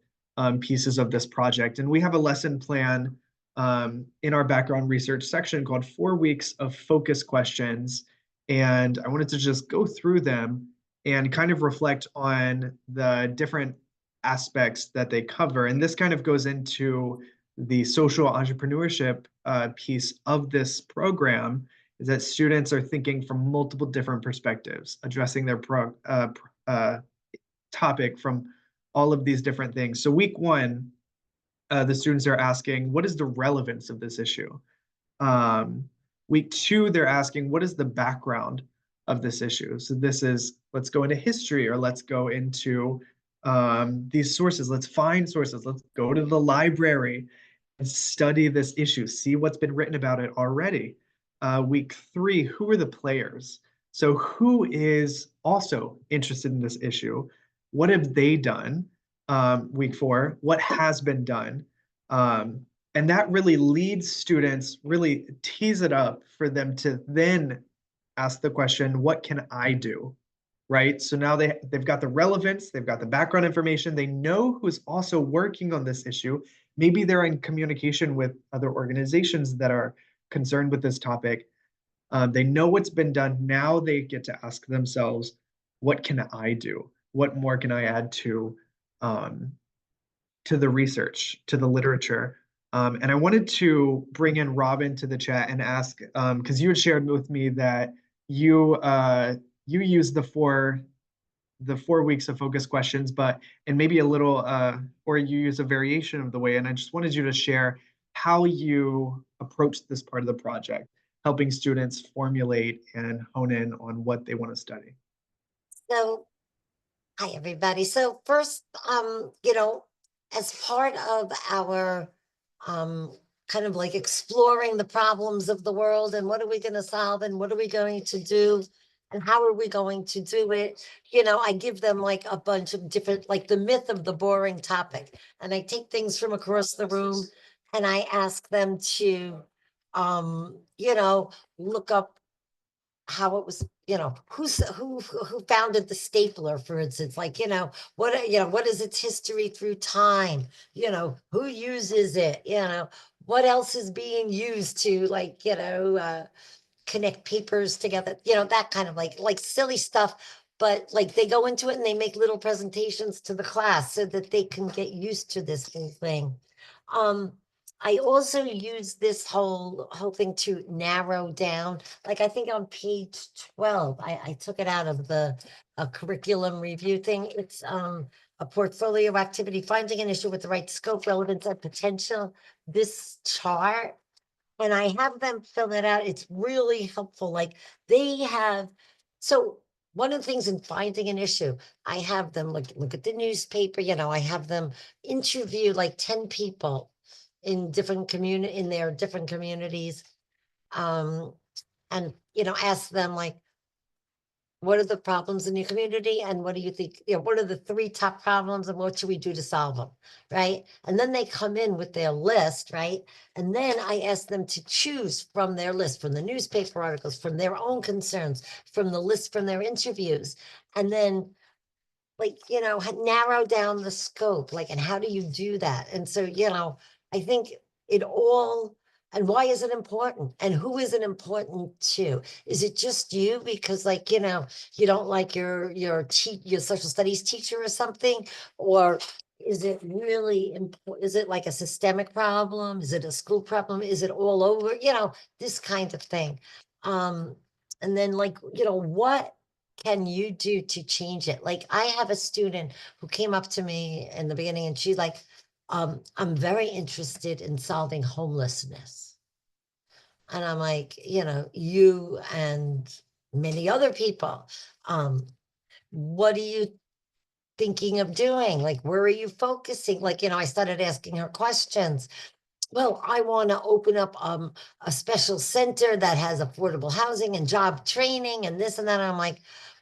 pieces of this project. And we have a lesson plan in our background research section called 4 weeks of focus questions. And I wanted to just go through them and kind of reflect on the different aspects that they cover. And this kind of goes into the social entrepreneurship piece of this program is that students are thinking from multiple different perspectives, addressing their topic from all of these different things. So week one, the students are asking, what is the relevance of this issue? Week two, they're asking, what is the background of this issue? So this is, let's go into history, or let's go into these sources. Let's find sources. Let's go to the library and study this issue, see what's been written about it already. Week three, who are the players? So who is also interested in this issue? What have they done? Week four, what has been done? And that really leads students, really tees it up for them to then ask the question, what can I do? Right? So now they've got the relevance, they've got the background information, they know who's also working on this issue. Maybe they're in communication with other organizations that are concerned with this topic. They know what's been done. Now they get to ask themselves, what can I do? What more can I add to the research, to the literature? And I wanted to bring in Robin to the chat and ask, because you had shared with me that you use the 4 weeks of focus questions, but and maybe a little or you use a variation of the way. And I just wanted you to share how you approach this part of the project, helping students formulate and hone in on what they want to study. So, hi, everybody. So first, as part of our kind of like exploring the problems of the world and what are we going to solve and what are we going to do and how are we going to do it, I give them like a bunch of different, like the myth of the boring topic. And I take things from across the room and I ask them to, look up how it was, who founded the stapler, for instance, like, what is its history through time, who uses it, what else is being used to, like, connect papers together, that kind of like silly stuff. But like they go into it and they make little presentations to the class so that they can get used to this whole thing. I also use this whole thing to narrow down. Like I think on page 12, I took it out of the curriculum review thing. It's a portfolio activity, finding an issue with the right scope, relevance, and potential. This chart, and I have them fill it out. It's really helpful. Like they have, so one of the things in finding an issue, I have them look at the newspaper, I have them interview like 10 people in their different communities. And ask them like, what are the problems in your community and what do you think, what are the 3 top problems and what should we do to solve them, right? And then they come in with their list, right? And then I ask them to choose from their list, from the newspaper articles, from their own concerns, from the list from their interviews, and then like, narrow down the scope, like, and how do you do that? And so, I think it all, and why is it important? And who is it important to? Is it just you? Because like, you don't like your social studies teacher or something? Or is it really important? Is it like a systemic problem? Is it a school problem? Is it all over? This kind of thing. And then like, what can you do to change it? Like I have a student who came up to me in the beginning and she's like, I'm very interested in solving homelessness. And I'm like, you and many other people, what are you thinking of doing? Like, where are you focusing? Like, I started asking her questions. Well, I want to open up a special center that has affordable housing and job training and this and that. And I'm like,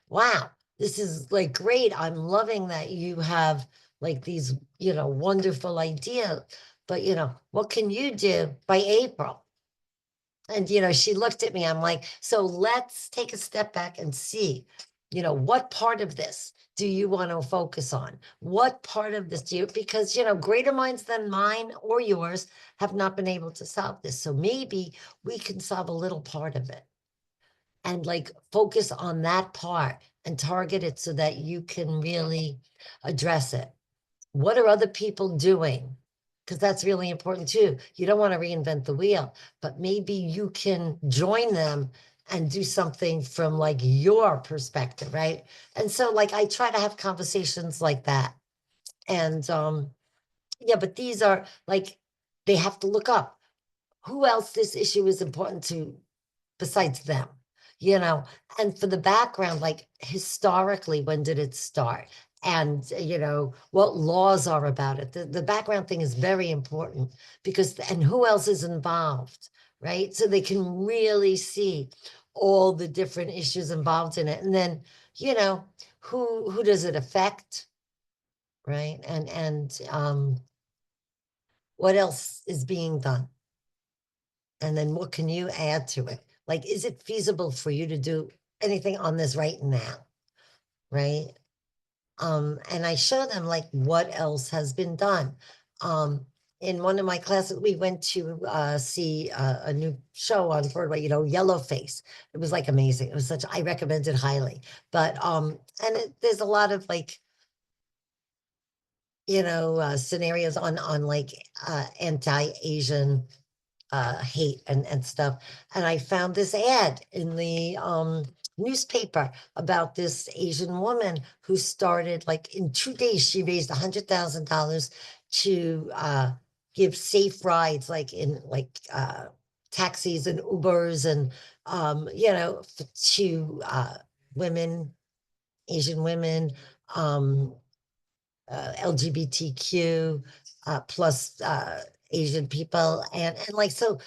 wow, this is like great. I'm loving that you have like these, wonderful ideas. But, what can you do by April? And, she looked at me. I'm like, so let's take a step back and see, what part of this do you want to focus on? What part of this do you, because, greater minds than mine or yours have not been able to solve this. So maybe we can solve a little part of it and like focus on that part and target it so that you can really address it. What are other people doing because that's really important too. You don't want to reinvent the wheel, but maybe you can join them and do something from like your perspective, right? And so like I try to have conversations like that. And yeah, but these are like they have to look up who else this issue is important to besides them, you know, and for the background, like historically, when did it start? And, you know, what laws are about it. The background thing is very important because, and who else is involved, right? So they can really see all the different issues involved in it. And then, you know, who does it affect, right? And what else is being done? And then what can you add to it? Like, is it feasible for you to do anything on this right now? Right? And I show them like what else has been done. In one of my classes, we went to see a new show on Broadway, you know, Yellowface. It was like amazing. It was such, I recommend it highly. But there's a lot of like, you know, scenarios on like anti-Asian hate and stuff. And I found this ad in the newspaper about this Asian woman who started like in 2 days, she raised $100,000 to give safe rides, like in like taxis and Ubers and you know, to women, Asian women, um, LGBTQ plus Asian people and like so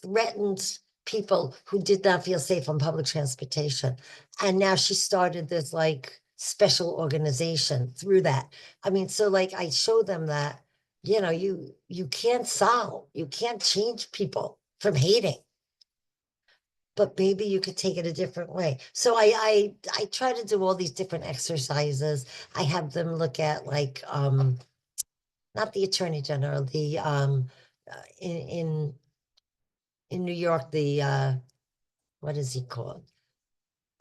threatened people who did not feel safe on public transportation. And now she started this like special organization through that. I mean, so like I show them that, you know, you can't solve, you can't change people from hating. But maybe you could take it a different way. So I try to do all these different exercises. I have them look at like not the attorney general, the in New York, the what is he called?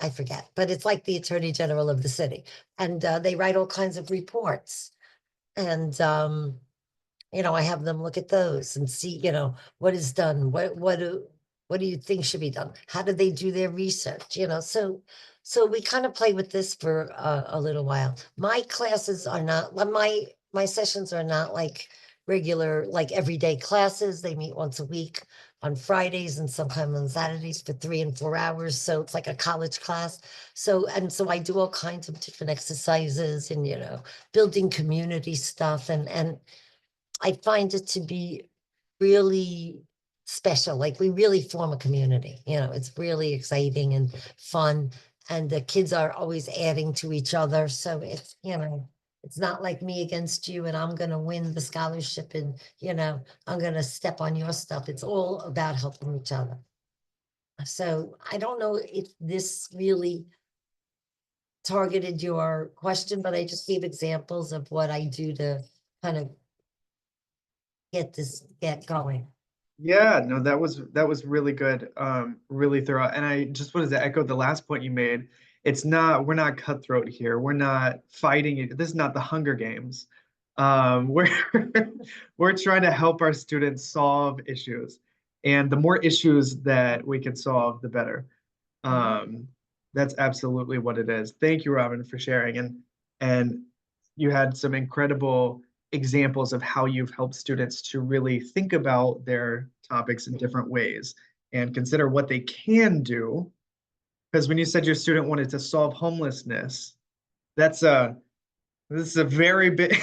I forget, but it's like the attorney general of the city. And they write all kinds of reports. And you know, I have them look at those and see, you know, what is done, what do you think should be done? How do they do their research? You know, so we kind of play with this for a little while. My classes are not my sessions are not like regular like everyday classes. They meet once a week on Fridays and sometimes on Saturdays for 3 and 4 hours. So it's like a college class. So I do all kinds of different exercises and you know building community stuff and I find it to be really special. Like we really form a community, you know, it's really exciting and fun. And the kids are always adding to each other. So it's, you know, it's not like me against you and I'm going to win the scholarship and, you know, I'm going to step on your stuff. It's all about helping each other. So I don't know if this really targeted your question, but I just gave examples of what I do to kind of get going. Yeah, no, that was really good, really thorough. And I just wanted to echo the last point you made. It's not, we're not cutthroat here. We're not fighting it. This is not the Hunger Games. We're we're trying to help our students solve issues. And the more issues that we can solve, the better. Um, that's absolutely what it is. Thank you, Robin, for sharing. And you had some incredible examples of how you've helped students to really think about their topics in different ways and consider what they can do. Because when you said your student wanted to solve homelessness, that's a this is a very big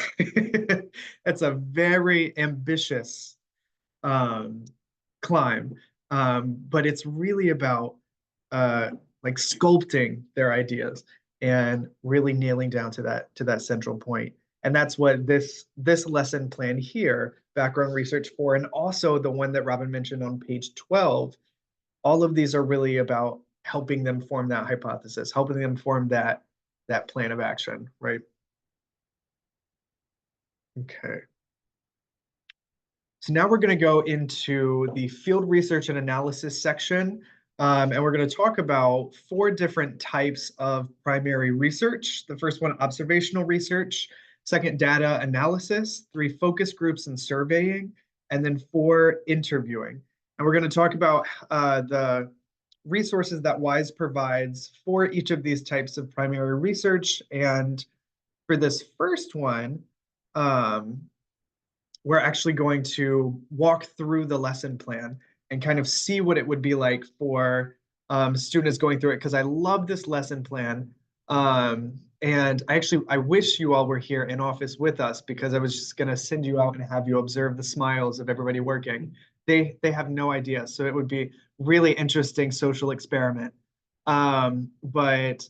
that's a very ambitious um, climb. But it's really about like sculpting their ideas and really nailing down to that central point. And that's what this lesson plan here, background research for, and also the one that Robin mentioned on page 12, all of these are really about helping them form that hypothesis, helping them form that plan of action, right? Okay. So now we're going to go into the field research and analysis section, and we're going to talk about 4 different types of primary research. The first one, observational research. Second, data analysis. 3, focus groups and surveying. And then 4, interviewing. And we're going to talk about the resources that WISE provides for each of these types of primary research. And for this first one, we're actually going to walk through the lesson plan and kind of see what it would be like for students going through it, because I love this lesson plan. And I wish you all were here in office with us, because I was just going to send you out and have you observe the smiles of everybody working. They have no idea. So it would be really interesting social experiment. But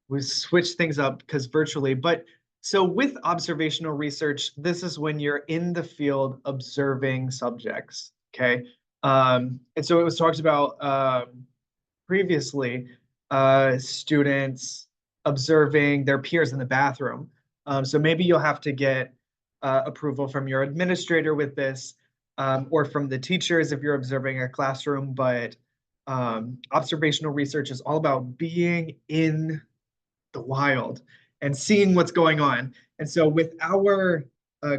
we switched things up because virtually, but so with observational research, this is when you're in the field observing subjects, okay? And so it was talked about previously, students observing their peers in the bathroom. So maybe you'll have to get approval from your administrator with this, or from the teachers if you're observing a classroom, but observational research is all about being in the wild and seeing what's going on. And so with our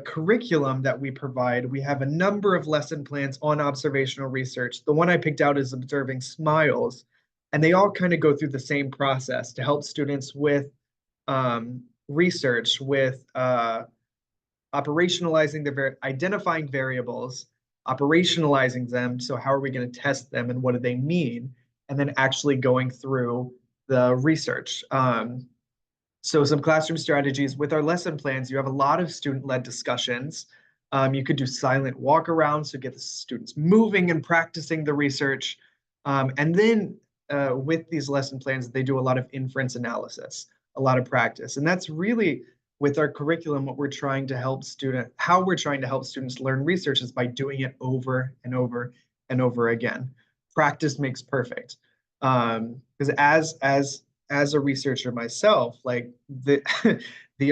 curriculum that we provide, we have a number of lesson plans on observational research. The one I picked out is observing smiles, and they all kind of go through the same process to help students with research, with operationalizing identifying variables, operationalizing them. So how are we going to test them and what do they mean? And then actually going through the research. So some classroom strategies with our lesson plans, you have a lot of student-led discussions. You could do silent walk-arounds to get the students moving and practicing the research. And then with these lesson plans, they do a lot of inference analysis, a lot of practice. And that's really, with our curriculum, what we're trying to help how we're trying to help students learn research is by doing it over and over and over again. Practice makes perfect. Because as a researcher myself, like the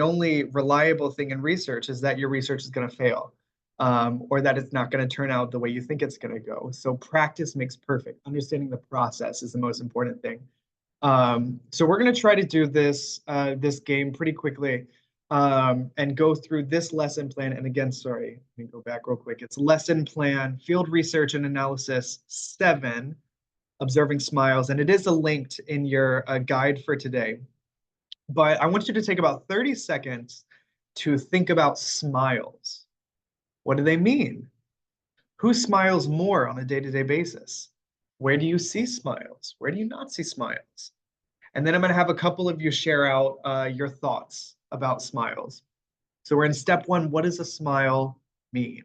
only reliable thing in research is that your research is going to fail, or that it's not going to turn out the way you think it's going to go. So practice makes perfect. Understanding the process is the most important thing. So we're going to try to do this game pretty quickly, and go through this lesson plan. And again, sorry, let me go back real quick. It's lesson plan, field research and analysis 7. Observing smiles, and it is linked in your guide for today. But I want you to take about 30 seconds to think about smiles. What do they mean? Who smiles more on a day-to-day basis? Where do you see smiles? Where do you not see smiles? And then I'm going to have a couple of you share out your thoughts about smiles. So we're in step 1. What does a smile mean?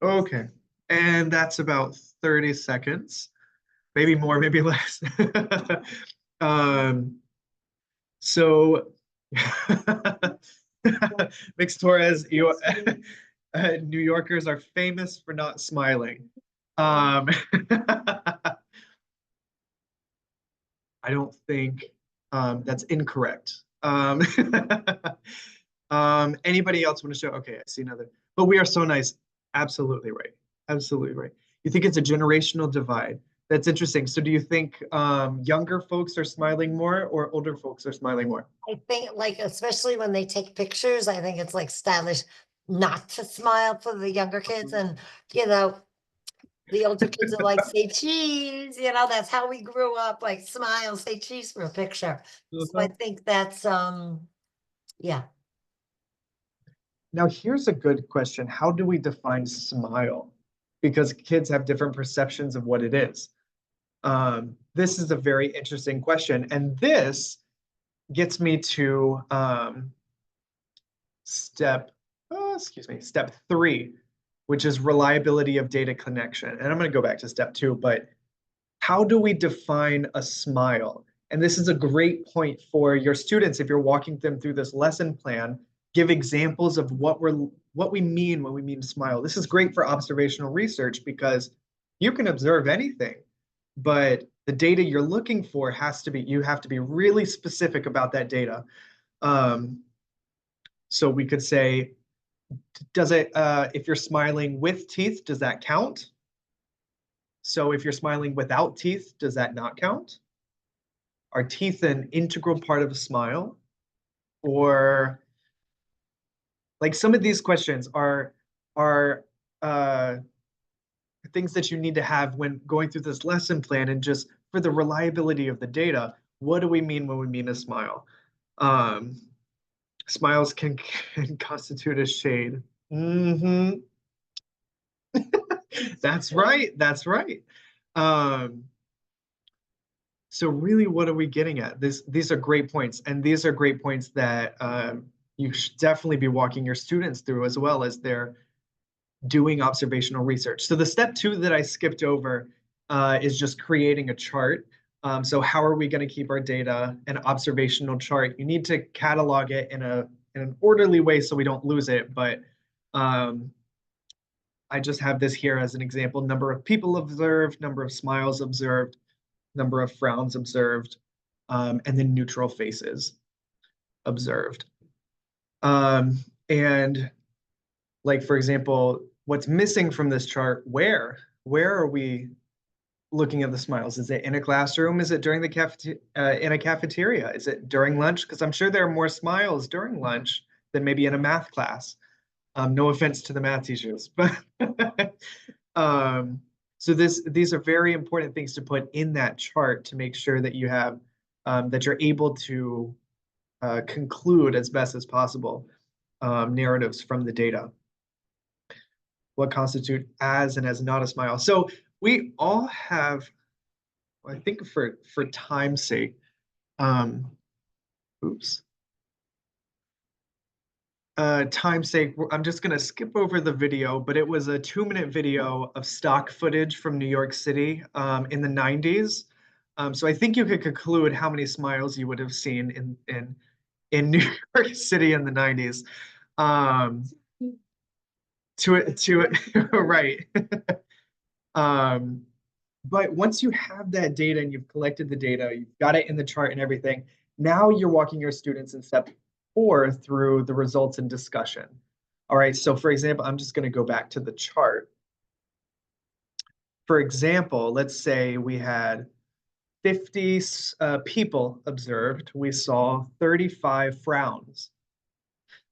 Okay, and that's about 30 seconds, maybe more, maybe less. So Mix Torres, New Yorkers are famous for not smiling. I don't think that's incorrect. Anybody else want to show? Okay, I see another. But we are so nice. Absolutely right. Absolutely right. You think it's a generational divide? That's interesting. So do you think younger folks are smiling more or older folks are smiling more? I think, like, especially when they take pictures, I think it's like stylish not to smile for the younger kids. And, you know, the older kids are like, say cheese, you know, that's how we grew up, like smile, say cheese for a picture. So I think that's, yeah. Now, here's a good question. How do we define smile? Because kids have different perceptions of what it is. This is a very interesting question. And this gets me to step 3, which is reliability of data connection. And I'm going to go back to step 2, but how do we define a smile? And this is a great point for your students if you're walking them through this lesson plan. Give examples of what we mean when we mean smile. This is great for observational research because You can observe anything, but the data you're looking for you have to be really specific about that data. So we could say, if you're smiling with teeth, does that count? So if you're smiling without teeth, does that not count? Are teeth an integral part of a smile? Or like some of these questions are uh, things that you need to have when going through this lesson plan, and just for the reliability of the data, what do we mean when we mean a smile? Smiles can constitute a shade. Mm-hmm. That's right. That's right. So really, what are we getting at? These are great points, and these are great points that you should definitely be walking your students through as well as they're doing observational research. So the step 2 that I skipped over is just creating a chart. So how are we going to keep our data? An observational chart. You need to catalog it in an orderly way so we don't lose it. But I just have this here as an example: number of people observed, number of smiles observed, number of frowns observed, and then neutral faces observed. And like, for example, what's missing from this chart, where are we looking at the smiles? Is it in a classroom? Is it during the in a cafeteria? Is it during lunch? Because I'm sure there are more smiles during lunch than maybe in a math class. No offense to the math teachers, but so these are very important things to put in that chart to make sure that you have that you're able to conclude as best as possible narratives from the data. What constitute as and as not a smile? So we all have, I think for time's sake, time's sake, I'm just going to skip over the video, but it was a 2-minute video of stock footage from New York City in the 90s. So I think you could conclude how many smiles you would have seen in New York City in the 90s. Right. But once you have that data and you've collected the data, you've got it in the chart and everything, now you're walking your students in step 4 through the results and discussion. All right, so for example, I'm just going to go back to the chart. For example, let's say we had 50 people observed. We saw 35 frowns.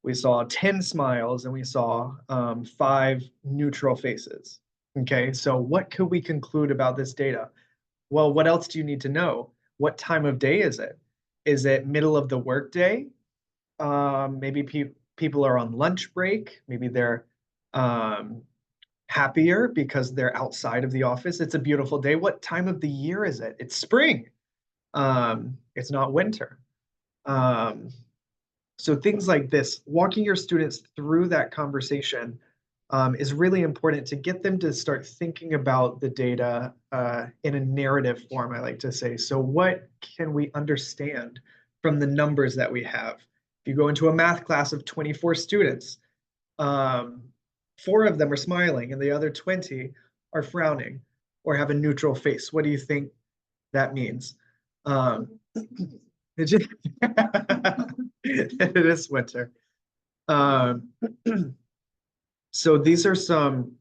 We saw 10 smiles, and we saw 5 neutral faces. Okay, so what could we conclude about this data? Well, what else do you need to know? What time of day is it? Is it middle of the workday? Maybe people are on lunch break. Maybe they're happier because they're outside of the office. It's a beautiful day. What time of the year is it? It's spring. It's not winter. So things like this, walking your students through that conversation is really important to get them to start thinking about the data in a narrative form, I like to say. So what can we understand from the numbers that we have? If you go into a math class of 24 students, 4 of them are smiling and the other 20 are frowning or have a neutral face. What do you think that means? It is winter. So these are some,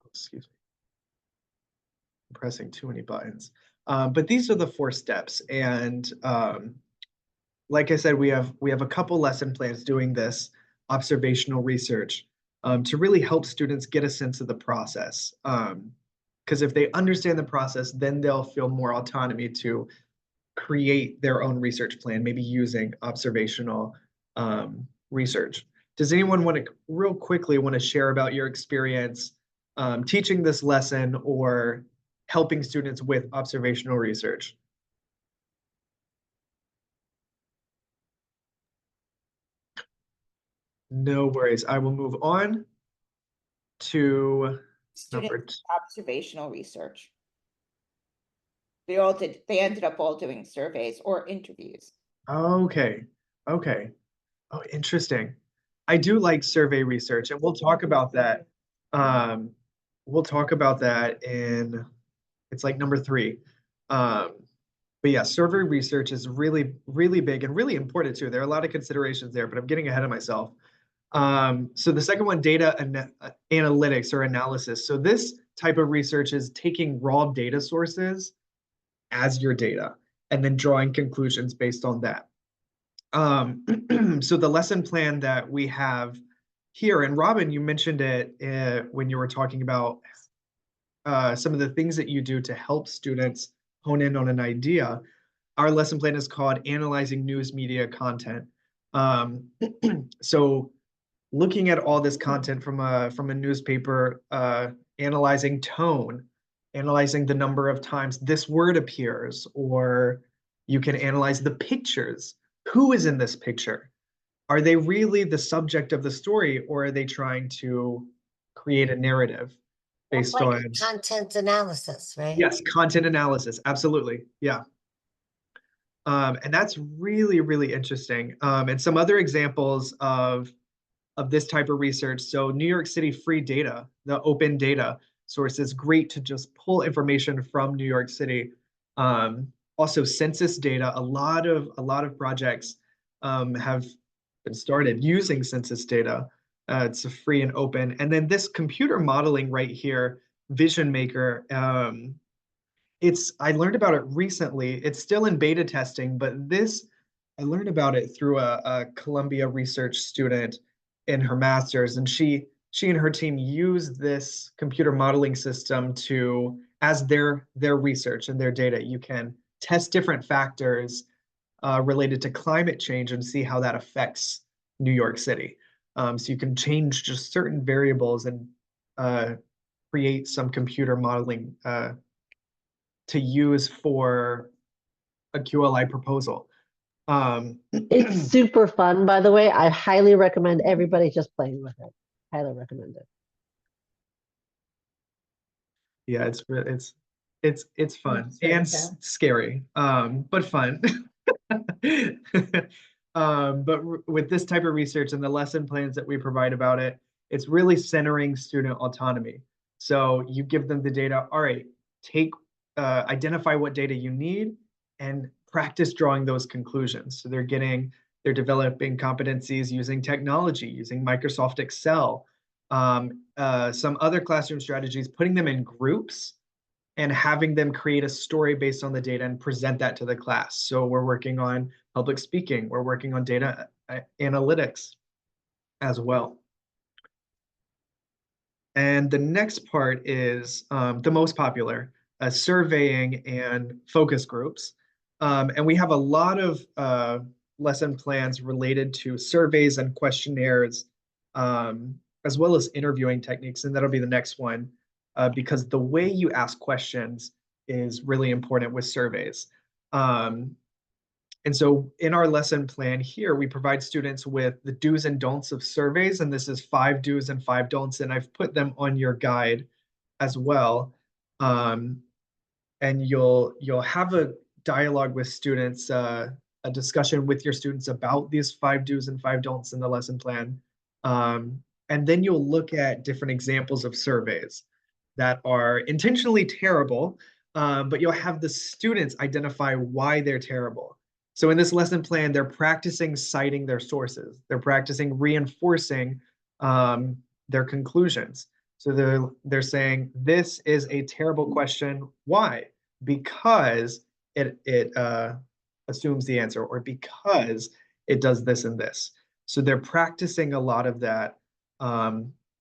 excuse me, I'm pressing too many buttons. But these are the 4 steps. And like I said, we have a couple lesson plans doing this observational research to really help students get a sense of the process. Because if they understand the process, then they'll feel more autonomy to create their own research plan, maybe using observational research. Does anyone real quickly want to share about your experience teaching this lesson or helping students with observational research? No worries. I will move on to Student observational research. They ended up all doing surveys or interviews. Okay. Oh, interesting. I do like survey research, and we'll talk about that We'll talk about that in, it's like number 3. But yeah, survey research is really, really big and really important too. There are a lot of considerations there, but I'm getting ahead of myself. So the second one, data analytics or analysis. So this type of research is taking raw data sources as your data and then drawing conclusions based on that. So the lesson plan that we have here, and Robin, you mentioned it when you were talking about some of the things that you do to help students hone in on an idea. Our lesson plan is called Analyzing News Media Content. So looking at all this content from a newspaper, analyzing tone, analyzing the number of times this word appears, or you can analyze the pictures. Who is in this picture? Are they really the subject of the story, or are they trying to create a narrative It's based like on, content analysis, right? yes, content analysis, absolutely, yeah. And that's really, really interesting. And some other examples of this type of research. So New York City free data, the open data source is great to just pull information from New York City. Also census data, a lot of projects have been started using census data. It's a free and open. And then this computer modeling right here, Vision Maker, I learned about it recently. It's still in beta testing, but I learned about it through a Columbia research student in her master's, and she and her team use this computer modeling system to, as their research and their data. You can test different factors related to climate change and see how that affects New York City. So you can change just certain variables and create some computer modeling to use for a QLI proposal. It's super fun, by the way. I highly recommend everybody just playing with it. Highly recommend it. Yeah, it's fun Scary, and yeah. scary, but fun. But with this type of research and the lesson plans that we provide about it, it's really centering student autonomy. So you give them the data, all right, identify what data you need and practice drawing those conclusions. So they're developing competencies using technology, using Microsoft Excel, some other classroom strategies, putting them in groups and having them create a story based on the data and present that to the class. So we're working on public speaking, we're working on data analytics as well. And the next part is the most popular, surveying and focus groups. And we have a lot of lesson plans related to surveys and questionnaires, as well as interviewing techniques. And that'll be the next one, because the way you ask questions is really important with surveys. And so in our lesson plan here, we provide students with the do's and don'ts of surveys, and this is 5 do's and 5 don'ts, and I've put them on your guide as well. And you'll have a dialogue with students, a discussion with your students about these 5 do's and 5 don'ts in the lesson plan. And then you'll look at different examples of surveys that are intentionally terrible, but you'll have the students identify why they're terrible. So in this lesson plan, they're practicing citing their sources. They're practicing reinforcing their conclusions. So they're saying, this is a terrible question. Why? Because it assumes the answer, or because it does this and this. So they're practicing a lot of that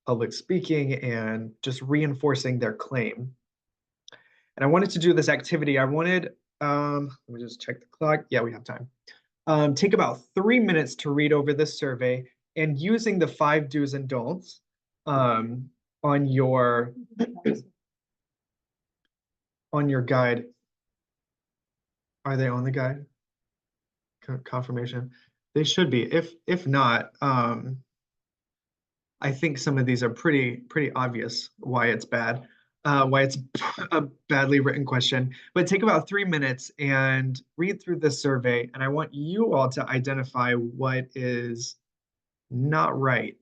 public speaking and just reinforcing their claim. And I wanted to do this activity. Let me just check the clock. Yeah, we have time. Take about 3 minutes to read over this survey and using the 5 do's and don'ts on your guide. Are they on the guide? Confirmation. They should be. If not, I think some of these are pretty obvious why it's bad. Why it's a badly written question. But take about 3 minutes and read through this survey, and I want you all to identify what is not right.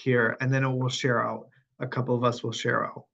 here, and then it will share out. A couple of us will share out.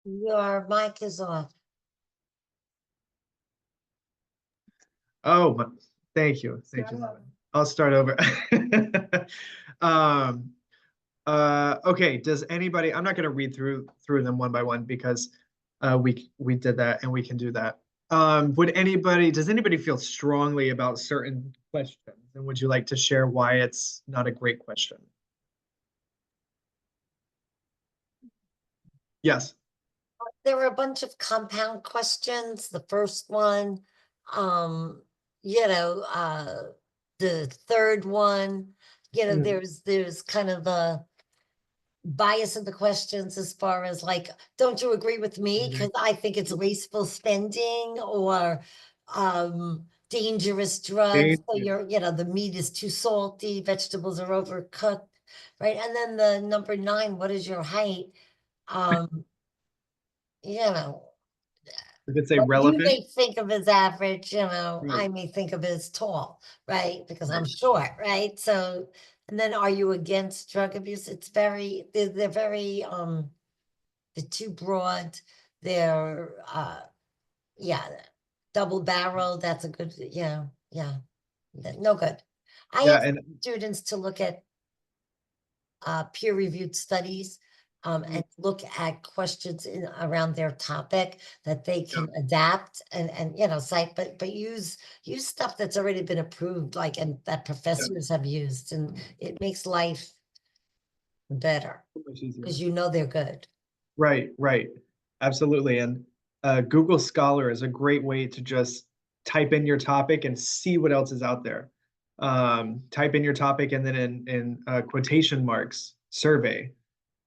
Your mic is off. Oh, thank you. Thank you. I'll start over. Okay, does anybody, I'm not gonna read through them one by one because we did that and we can do that. Does anybody feel strongly about certain questions? And would you like to share why it's not a great question? Yes. There were a bunch of compound questions. The first one, um, you know, the third one, you know, Mm. there's kind of a bias in the questions as far as like, don't you agree with me? Because I think it's wasteful spending or dangerous drugs. So you're, you know, the meat is too salty, vegetables are overcooked, right? And then the number 9, what is your height? You know, We could say what you relevant. may think of as average, you know, Right. I may think of as tall, right? Because I'm short, right? So, and then are you against drug abuse? It's very, they're very, they're too broad. They're, yeah, double barrel. That's a good, yeah, no good. I Yeah, ask and students to look at peer-reviewed studies and look at questions in around their topic that they can adapt and you know cite, but use stuff that's already been approved, like and that professors have used, and it makes life better much easier. because you know they're good. Right, right. Absolutely. And Google Scholar is a great way to just type in your topic and see what else is out there. Type in your topic and then in quotation marks, survey,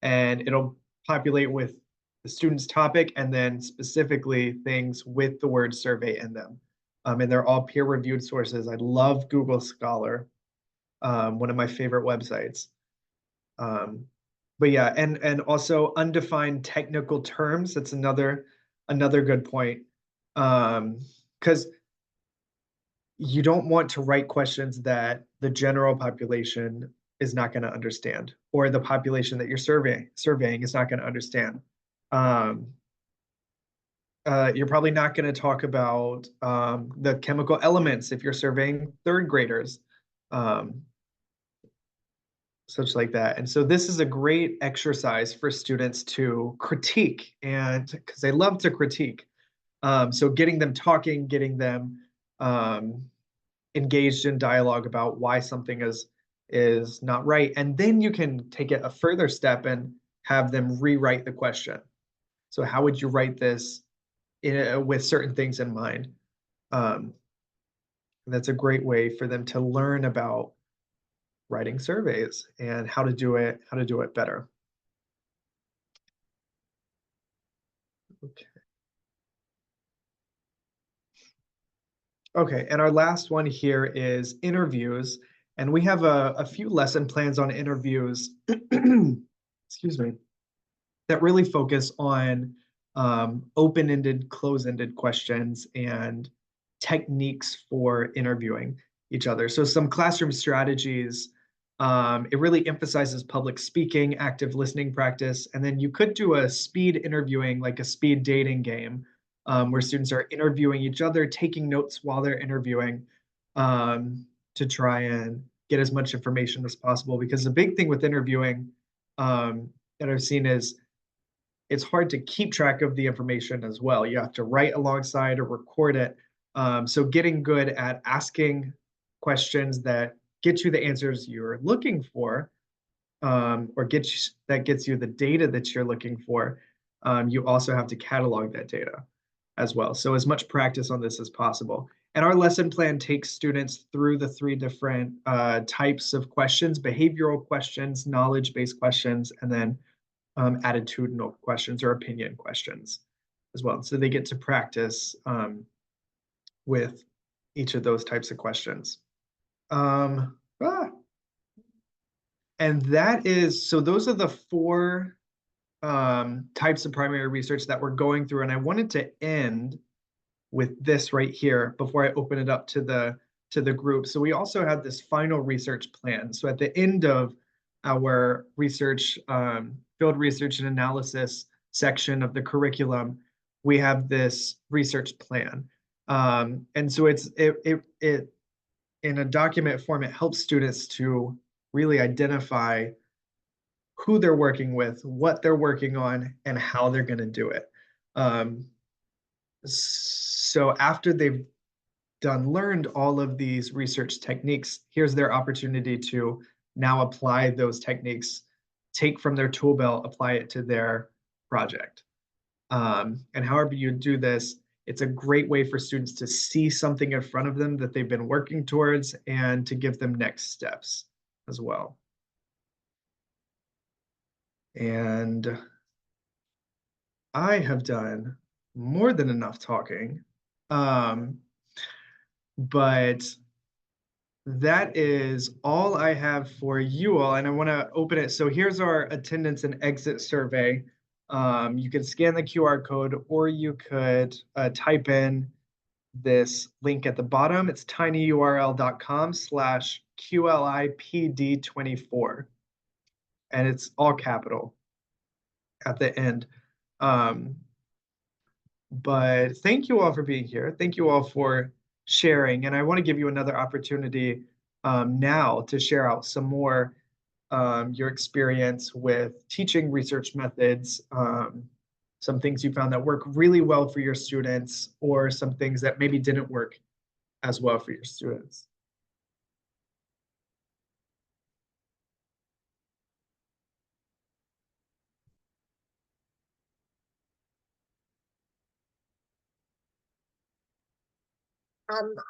and it'll populate with the student's topic and then specifically things with the word survey in them. And they're all peer-reviewed sources. I love Google Scholar, one of my favorite websites. But yeah, and also undefined technical terms. That's another good point. Because you don't want to write questions that the general population is not going to understand, or the population that you're surveying is not going to understand. You're probably not going to talk about the chemical elements if you're surveying third graders. Such like that. And so this is a great exercise for students to critique, and because they love to critique. So getting them talking, getting them engaged in dialogue about why something is not right. And then you can take it a further step and have them rewrite the question. So how would you write this with certain things in mind. That's a great way for them to learn about writing surveys and how to do it better. Okay. Okay, and our last one here is interviews. And we have a few lesson plans on interviews, excuse me, that really focus on open-ended, close-ended questions and techniques for interviewing each other. So some classroom strategies, it really emphasizes public speaking, active listening practice, and then you could do a speed interviewing, like a speed dating game, where students are interviewing each other, taking notes while they're interviewing, to try and get as much information as possible. Because the big thing with interviewing that I've seen is it's hard to keep track of the information as well. You have to write alongside or record it. So getting good at asking questions that get you the answers you're looking for, or that gets you the data that you're looking for. You also have to catalog that data as well. So as much practice on this as possible. And our lesson plan takes students through the 3 different types of questions: behavioral questions, knowledge-based questions, and then attitudinal questions or opinion questions as well. So they get to practice with each of those types of questions. And that is, so those are the 4 types of primary research that we're going through. And I wanted to end with this right here before I open it up to the group. So we also have this final research plan. So at the end of our research, field research and analysis section of the curriculum, we have this research plan. And so it in a document form, it helps students to really identify who they're working with, what they're working on, and how they're going to do it. So after they've learned all of these research techniques, here's their opportunity to now apply those techniques, take from their tool belt, apply it to their project. And however you do this, it's a great way for students to see something in front of them that they've been working towards and to give them next steps as well. And I have done more than enough talking, but that is all I have for you all, and I want to open it. So here's our attendance and exit survey. You can scan the QR code, or you could type in this link at the bottom. It's tinyurl.com/QLIPD24, and it's all capital at the end. But thank you all for being here. Thank you all for sharing. And I want to give you another opportunity now to share out some more your experience with teaching research methods, some things you found that work really well for your students, or some things that maybe didn't work as well for your students.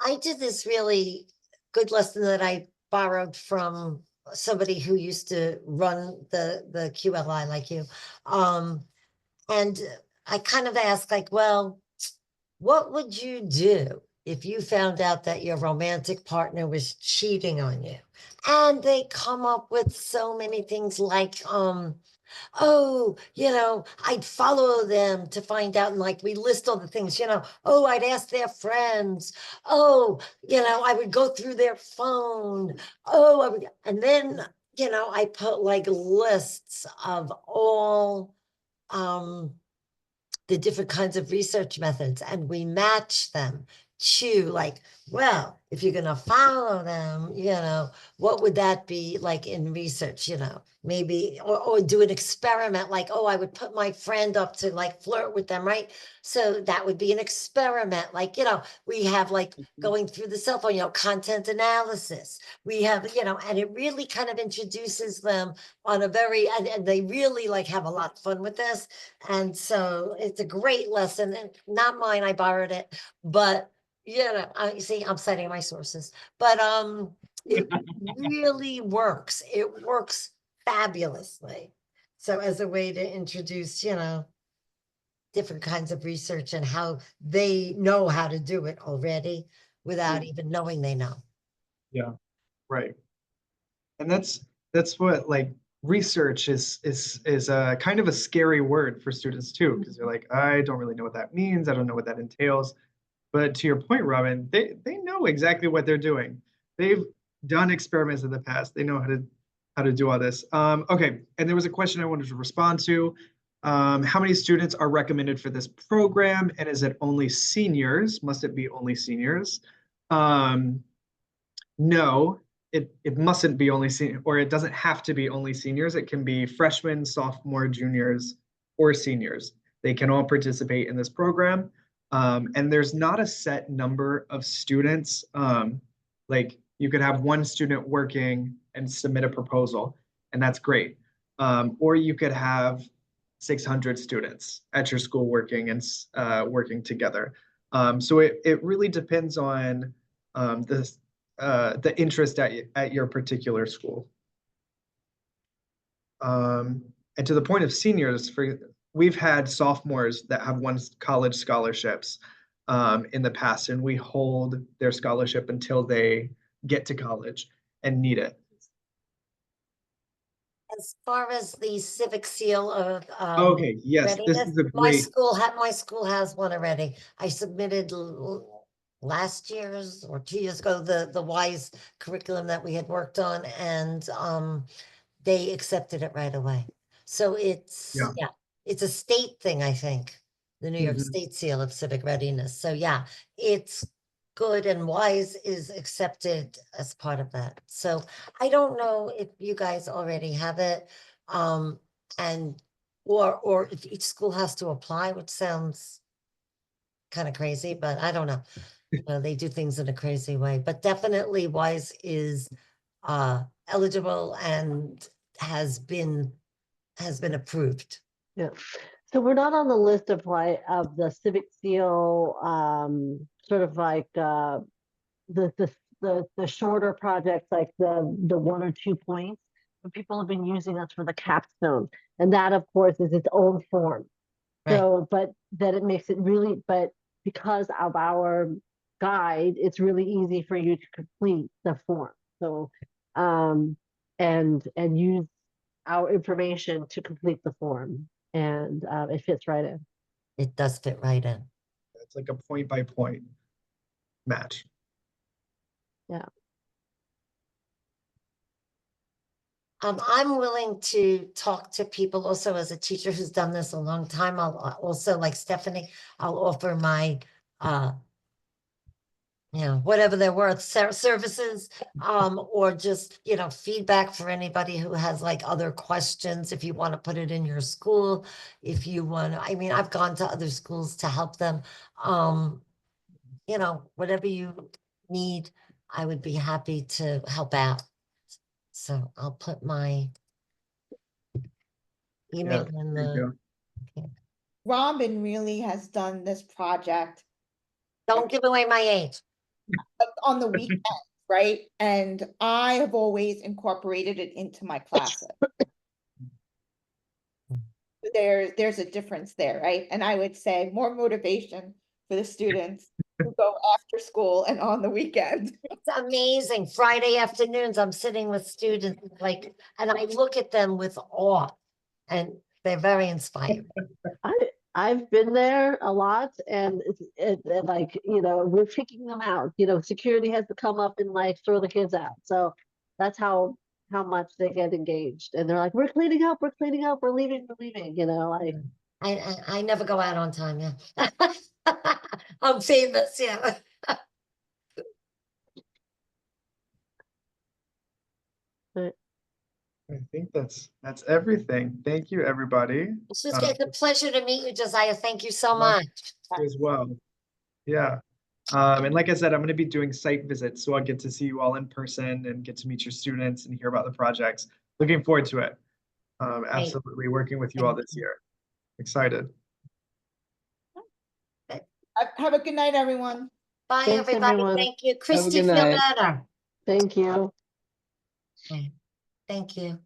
I did this really good lesson that I borrowed from somebody who used to run the QLI like you. And I kind of asked, like, well, what would you do if you found out that your romantic partner was cheating on you? And they come up with so many things like, oh, I'd follow them to find out. And like, we list all the things, oh, I'd ask their friends. Oh, I would go through their phone. Oh, and then, I put like lists of all, the different kinds of research methods, and we match them chew, like, well, if you're gonna follow them, what would that be like in research, maybe, or do an experiment, like, oh, I would put my friend up to like flirt with them, right? So that would be an experiment, like, we have like going through the cell phone, content analysis. We have, and it really kind of introduces them on a very, and they really like have a lot of fun with this. And so it's a great lesson, and not mine, I borrowed it, but I see, I'm citing my sources, but it really works. It works fabulously. So as a way to introduce, different kinds of research and how they know how to do it already without even knowing they know. Yeah, right. And that's what like research is a kind of a scary word for students too, because they're like, I don't really know what that means. I don't know what that entails. But to your point, Robin, they know exactly what they're doing. They've done experiments in the past. They know how to do all this. Okay, and there was a question I wanted to respond to. How many students are recommended for this program, and is it only seniors? Must it be only seniors? No, it mustn't be only senior, or it doesn't have to be only seniors. It can be freshmen, sophomore, juniors, or seniors. They can all participate in this program. And there's not a set number of students. Like you could have one student working and submit a proposal, and that's great. Or you could have 600 students at your school working and working together. So it really depends on the interest at your particular school. And to the point of seniors, we've had sophomores that have won college scholarships in the past, and we hold their scholarship until they get to college and need it. As far as the civic seal of Okay, yes, this readiness, is a great. my school has one already. I submitted last year's or 2 years ago the WISE curriculum that we had worked on, and they accepted it right away. So it's Yeah. it's a state thing, I think, the New York Mhm. State Seal of Civic Readiness. So yeah, it's good, and WISE is accepted as part of that. So I don't know if you guys already have it, and or if each school has to apply, which sounds kind of crazy, but I don't know. They do things in a crazy way, but definitely WISE is eligible and has been approved. Yeah. So we're not on the list of of the Civic Seal, sort of like the shorter projects, like the 1 or 2 points. But people have been using us for the capstone, and that, of course, is its own form. Right. So, but that it makes it really, but because of our guide, it's really easy for you to complete the form. So, and use our information to complete the form, and it fits right in. It does fit right in. It's like a point by point match. Yeah. I'm willing to talk to people also as a teacher who's done this a long time. I'll also, like Stephanie, I'll offer my, whatever they're worth, services, or just, feedback for anybody who has like other questions. If you want to put it in your school, if you want to, I mean, I've gone to other schools to help them. Whatever you need, I would be happy to help out. So I'll put my email in There you the, go. Robin really has done this project don't give away my age. on the weekends, right? And I have always incorporated it into my classes. There's a difference there, right? And I would say more motivation for the students who go after school and on the weekend. It's amazing. Friday afternoons, I'm sitting with students and I look at them with awe, and they're very inspired. I've been there a lot, and it's like, we're kicking them out. Security has to come up and like throw the kids out. So that's how much they get engaged, and they're like, we're cleaning up, we're leaving, like. I never go out on time. Yeah. I'm famous. Yeah. I think that's everything. Thank you, everybody. It's just it's a pleasure to meet you, Josiah. Thank you so Well, much. you as well. Yeah. And like I said, I'm going to be doing site visits, so I'll get to see you all in person and get to meet your students and hear about the projects. Looking forward to it. Absolutely working with you all this year. Excited. Have a good night, everyone. Bye, Thanks, everybody. everyone. Thank you. Christy, good feel night. better. Thank you. Thank you.